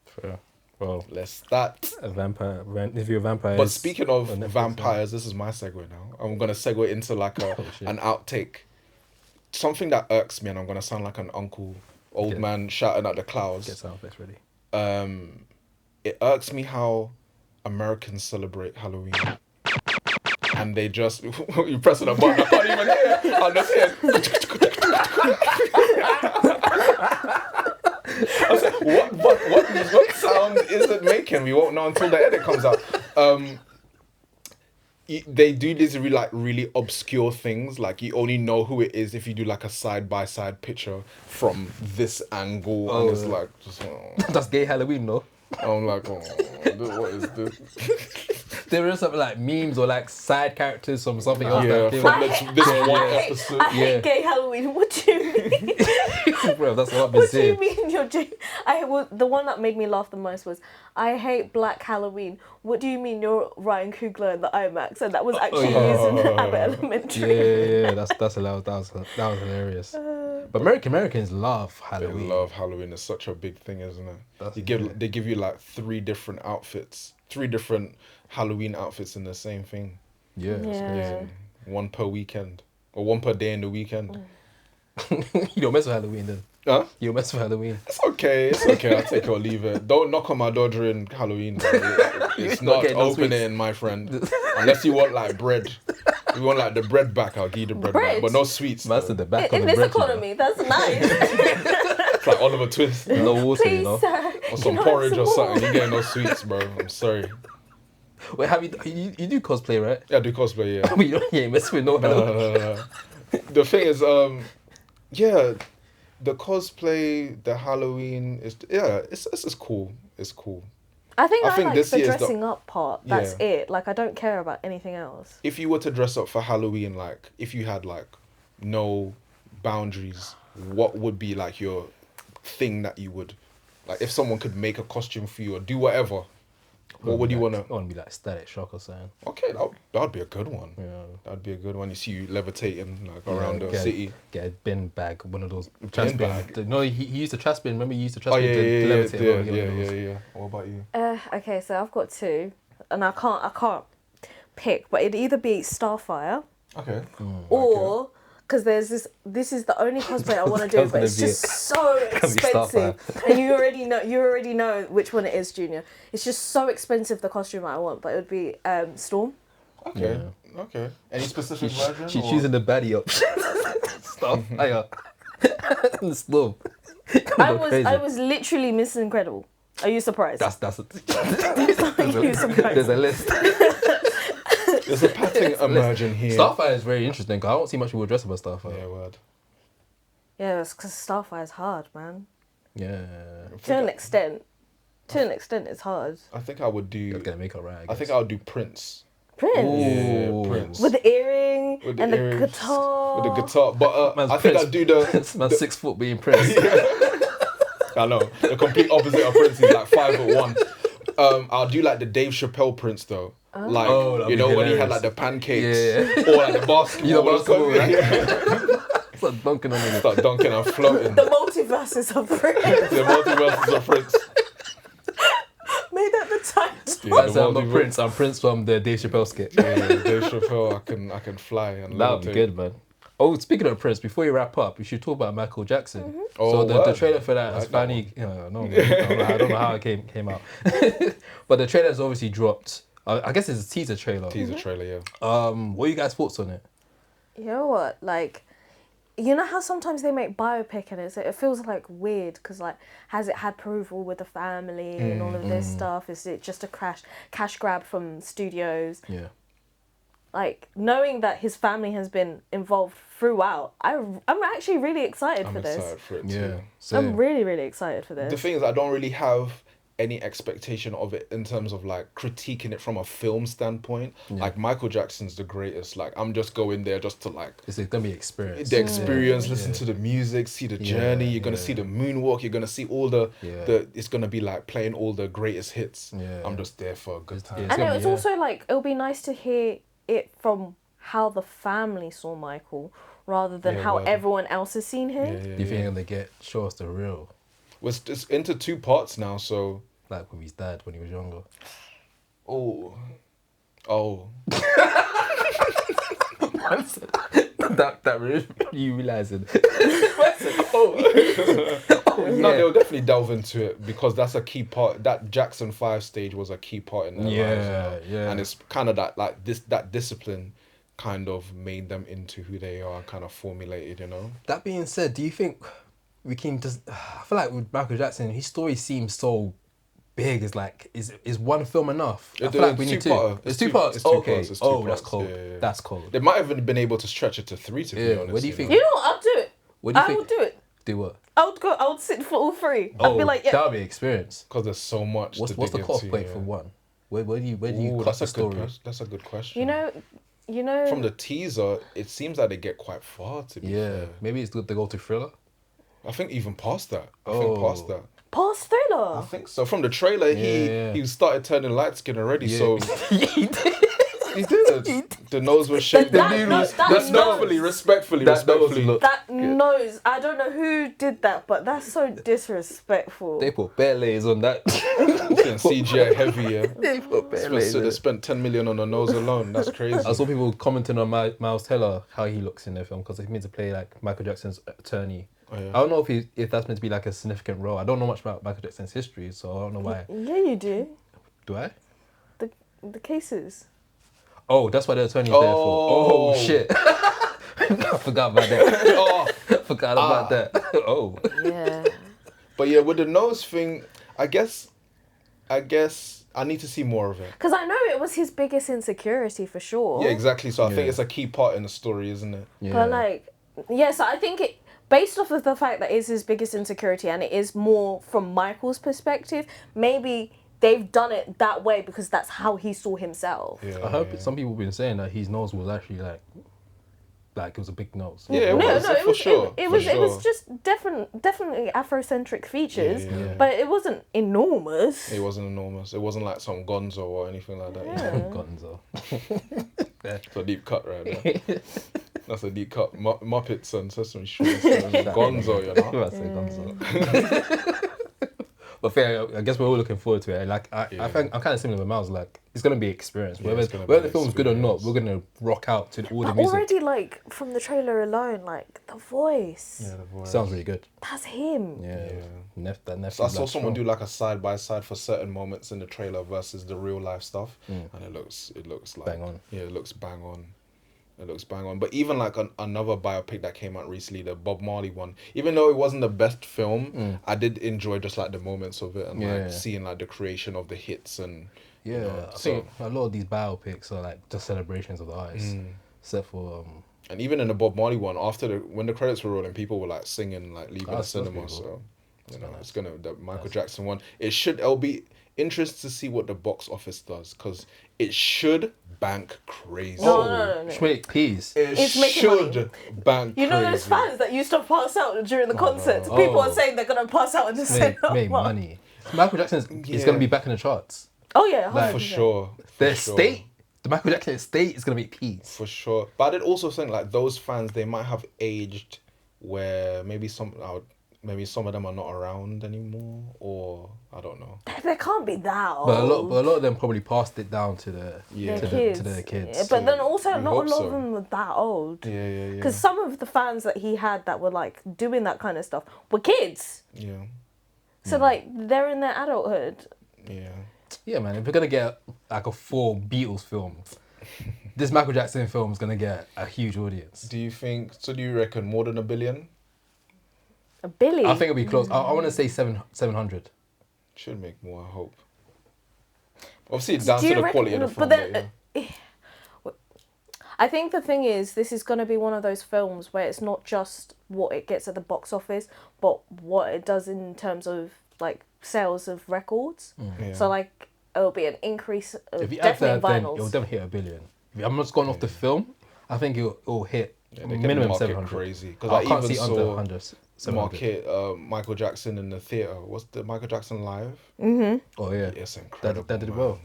Fair. Well,
Lestat.
a vampire. If you're a vampire.
But speaking of
on Netflix,
vampires, this is my segue now. I'm gonna segue into like
shit.
an outtake. Something that irks me, and I'm gonna sound like an old
Yeah.
man shouting at the clouds.
Get sound effects ready.
It irks me how Americans celebrate Halloween. And they just you pressing a button, I can't even hear. I'm just here. I was like, what sound is it making? We won't know until the edit comes out. They do these really obscure things. Like you only know who it is if you do like a side by side picture from this angle, and it's like just.
That's gay Halloween, though.
I'm like, what is this?
There are some like memes or like side characters from something else.
Yeah,
that they
from
like,
this one episode.
I hate gay Halloween. What do you mean?
bro, that's what I've been
What do you
saying.
mean the one that made me laugh the most was I hate Black Halloween. What do you mean you're Ryan Coogler in the IMAX? And that was actually used in Abbott Elementary.
Yeah, that's hilarious. That was hilarious. But Americans love
They
Halloween.
love Halloween. It's such a big thing, isn't it? They give you like 3 different outfits, 3 different Halloween outfits in the same thing.
Yeah, it's
Yeah.
One per weekend or one per day in the weekend.
crazy. You don't mess with Halloween then.
Huh?
You don't mess with Halloween.
It's okay. I'll take it or leave it. Don't knock on my door during Halloween. It's
not
not
getting no
opening, my friend. Unless you want like bread. If you want like the bread back, I'll give you the bread back.
Bread?
But no sweets.
That's
though.
at the back
In
of the
this
bread. you know.
economy, that's nice.
It's like Oliver Twist.
No water, you
Please,
know.
sir.
Or some
Can I have
porridge
some
or something.
more?
You getting no sweets, bro. I'm sorry.
Wait, you do cosplay, right?
Yeah, I do cosplay, yeah.
But you ain't mess with no Halloween.
The thing is, yeah, the cosplay, the Halloween it's cool. It's cool.
I think
I think
like
this
the
year's the-
dressing up part. That's
Yeah.
it. Like I don't care about anything else.
If you were to dress up for Halloween, like if you had like no boundaries, what would be like your thing that you would like if someone could make a costume for you or do whatever? What would you wanna?
I want to be like Static Shock or something.
Okay, that'd be a good one.
Yeah.
That'd be a good one. You see you levitating like around the
get,
city.
Get a bin bag, one of those trash bin.
bag?
No, he used a trash bin. Remember, he used a trash
Oh
bin
yeah,
to
yeah,
levitate.
yeah,
Well, get one of those.
yeah. What about you?
Okay, so I've got 2, and I can't pick, but it'd either be Starfire
Okay.
or because this is the only cosplay I want to do,
That's
but
gonna
it's
be
just
it.
so
Gonna be
expensive, and you already know which one it is, Junior. It's just so expensive the costume I want, but it would be Storm.
Okay. Okay. Any specific version?
She's
or-
choosing the baddie up. Stop. Slow.
I was literally Miss Incredible. Are you surprised?
That's
Are you surprised?
there's a list.
There's a pattern emerging here.
Starfire is very interesting because I don't see much people dress up as Starfire.
Yeah, word.
Yeah, it's because Starfire is hard, man.
Yeah.
To an extent. To an extent, it's hard.
I think I would
You're
do.
gonna make it right.
I think I would do Prince.
Prince.
Ooh.
Yeah, Prince.
With the earring
With the
and
earrings,
the guitar.
With the guitar, but
Man's
I think
Prince.
I'd do the.
Man's 6 foot being Prince.
I know the complete opposite of Prince. He's like 5'1". I'll do like the Dave Chappelle Prince though. Like
Oh, that'd
you
be
know when he had
hilarious.
like the pancakes
Yeah.
or like the basketball.
You know, basketball, right?
Yeah.
Start dunking on it.
Start dunking and floating.
The multiverses of Prince.
The multiverses of Prince.
Made that the title.
Yeah,
That's
the
I'm not
multiverse.
Prince. I'm Prince from the Dave Chappelle skit.
Yeah, Dave Chappelle, I can fly and
That would be
levitate.
good, man. Oh, speaking of Prince, before you wrap up, we should talk about Michael Jackson.
Oh,
So the
word.
trailer for that
I
has
like that
finally, I don't know how it came out, but the trailer has obviously dropped. I guess it's a teaser trailer.
Teaser trailer, yeah.
What are you guys' thoughts on it?
You know what? Like, you know how sometimes they make biopic and it feels like weird because like has it had approval with the family and all of this stuff? Is it just a cash grab from studios?
Yeah.
Like knowing that his family has been involved throughout, I'm actually really excited
I'm
for this.
excited for it
Yeah.
too.
I'm really really excited for this.
The thing is, I don't really have any expectation of it in terms of like critiquing it from a film standpoint. Like Michael Jackson's the greatest. Like I'm just going there just to like
It's gonna be experience.
the experience, listen to the music, see the journey. You're gonna see the moonwalk. You're gonna see all the it's gonna be like playing all the greatest hits.
Yeah.
I'm just there for a good time.
It's
And
gonna
it's
be,
also like it'll be nice to hear it from how the family saw Michael rather than
Yeah,
how
word.
everyone else has seen him.
Yeah,
Do you think they get show us the real,
Well, it's into 2 parts now, so
like with his dad when he was younger?
oh.
that really you realizing?
No, they'll definitely delve into it because that's a key part. That Jackson 5 stage was a key part in their lives, you know?
Yeah.
And it's kind of that discipline kind of made them into who they are, kind of formulated, you know.
That being said, do you think we can just? I feel like with Michael Jackson, his story seems so big. It's like is one film enough? I feel like we need two. It's two parts.
It's two
Okay.
parts, it's two
Oh, that's
parts.
cold.
Yeah.
That's cold.
They might have been able to stretch it to 3, to be
Yeah,
honest.
what do you think?
You know what? I'll do it.
What do you
I
think?
will do it.
Do what?
I would sit for all 3.
Oh,
I'd be like, yeah.
that'll be experience.
Because there's so much.
What's the
dig
cost
into,
point
yeah.
for one? Where do you
Ooh,
cut the story?
That's a good question.
You know.
From the teaser, it seems like they get quite far. To be
Yeah,
fair,
maybe it's good to go to thriller.
I think even past that. I think past that.
past
I
Thriller.
think so. From the trailer, he started turning light skin already.
Yeah.
So
He did.
he did. The nose was shaped.
That
Respectfully.
look.
That nose. I don't know who did that, but that's so disrespectful.
They put bare layers on that.
CGI heavy, yeah.
They put bare layers.
So they spent 10 million on the nose alone. That's crazy.
I saw people commenting on Myles Teller how he looks in the film because he's meant to play like Michael Jackson's attorney.
Oh, yeah.
I don't know if that's meant to be like a significant role. I don't know much about Michael Jackson's history, so I don't know why.
Yeah, you do.
Do I?
The cases.
Oh, that's why the attorney's there for. Oh shit! I forgot about that. Forgot about that. Oh.
Yeah.
But yeah, with the nose thing, I guess I need to see more of it.
Because I know it was his biggest insecurity for sure.
Yeah, exactly. So I think
Yeah.
it's a key part in the story, isn't it?
Yeah.
But like, yeah, so I think it, based off of the fact that it's his biggest insecurity and it is more from Michael's perspective, maybe they've done it that way because that's how he saw himself.
Yeah.
I heard some people have been saying that his nose was actually like it was a big nose.
Yeah, it was,
it
for
was,
sure.
It
for
was,
sure.
it was just definitely Afrocentric features,
Yeah.
but it wasn't enormous.
It wasn't enormous. It wasn't like some Gonzo or anything like that. You know?
Gonzo.
It's a deep cut right there. That's a deep cut. Muppets and Sesame Street. Gonzo, you know.
I say Gonzo. But fair, I guess we're all looking forward to it. Like I think I'm kind of similar with Myles. Like it's gonna be experience.
Yeah, it's gonna
Whether
be
the film's good or not, we're gonna rock out to all the
But
music.
already, like from the trailer alone, like the voice,
Yeah, the voice.
Sounds really good.
that's him.
Yeah. That nephew
So I saw
Black
someone
Strong.
do like a side by side for certain moments in the trailer versus the real life stuff, and it looks like
Bang on.
Yeah, it looks bang on. It looks bang on. But even like another biopic that came out recently, the Bob Marley one, even though it wasn't the best film, I did enjoy just like the moments of it and
Yeah.
like seeing like the creation of the hits and
Yeah,
you know,
I think a lot of these biopics are like just celebrations of the artist. Except for
and even in the Bob Marley one, when the credits were rolling, people were like singing like leaving the
That's
cinema.
beautiful.
So you know, it's gonna the Michael Jackson one. It'll be interesting to see what the box office does because it should bank crazy.
No.
Schmidt, please.
It
making
should bank
You know, there's
crazy.
fans that used to pass out during the concerts. People are saying they're gonna pass out in the cinema.
Make money. Michael Jackson is gonna be back in the charts.
Oh yeah,
Like,
100%.
For sure.
The estate, the Michael Jackson estate is gonna make peace.
For sure. But I did also think like those fans, they might have aged where maybe maybe some of them are not around anymore, or I don't know.
They can't be that old.
But a lot of them probably passed it down to the
Yeah.
to their kids.
Yeah, but then also
We
not a
hope
lot
so.
of them were that old.
Yeah.
Because some of the fans that he had that were like doing that kind of stuff were kids.
Yeah.
So like they're in their adulthood.
Yeah.
Yeah, man. If we're gonna get like a 4 Beatles film, this Michael Jackson film is gonna get a huge audience.
Do you reckon more than 1 billion?
A Billy.
I think it'll be close. I want to say 700.
Should make more, I hope. Obviously, it's down
Do
to
you
the quality of the
reckon-
film.
but
But yeah.
I think the thing is, this is going to be one of those films where it's not just what it gets at the box office, but what it does in terms of like sales of records.
Yeah.
So like it'll be an increase of
If you add
definitely
that, then
vinyls.
it'll definitely hit 1 billion. If I'm just going off the film, I think it'll hit
Yeah, they can
minimum
market
700.
crazy. 'Cause
I
I
can't
even
see under
saw
100. 700.
market Michael Jackson in the theater. What's the Michael Jackson Live?
Oh yeah,
It's incredible.
that did
man.
well.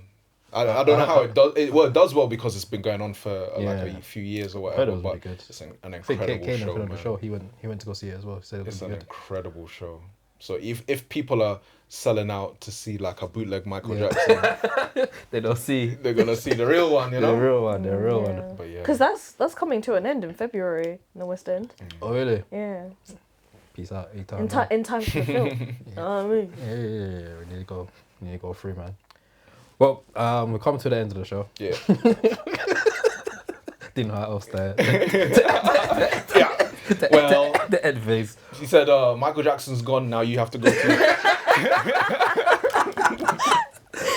I don't know how it does. It does well because it's been going on for like
Yeah.
a few years or
I heard
whatever.
it was
But
really good.
it's an
I think
incredible
Kane
show,
put on the
man.
show. He went to go see it as well. He said it was
It's an
really good.
incredible show. So if people are selling out to see like a bootleg Michael Jackson,
They don't see
they're gonna see the real one, you know.
the real one. The real one.
But yeah.
Because that's coming to an end in February in the West End.
Oh really?
Yeah.
Peace out.
In time for the film. You know what I mean?
Yeah. We need to go free, man. Well, we're coming to the end of the show.
Yeah.
Didn't know how else to.
Yeah. Well,
the end phase.
he said Michael Jackson's gone. Now you have to go to.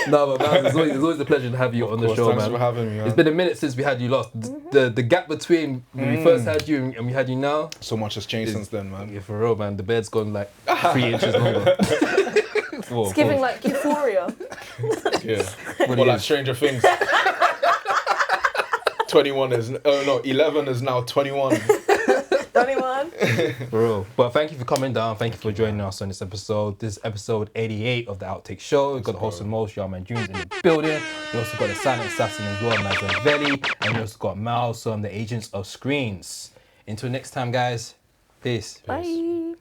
No, but man, it's always a pleasure to have you on the show,
Thanks
man.
for having me. Man.
It's been a minute since we had you last. The gap between when we first had you and we had you now,
So much has changed since then, man.
yeah, for real, man. The bed's gone like 3 inches longer.
It's giving like euphoria.
Yeah.
What
Or
it
like
is.
Stranger Things. 11 is now 21.
21.
For real. But thank you for coming down. Thank you for joining us on this episode. This is episode 88 of the Outtake Show. We've got the host of most, Young Man Jr. in the building. We also got the silent assassin as well, Myles. And we also got Myles, so I'm the agents of screens. Until next time, guys. Peace.
Bye.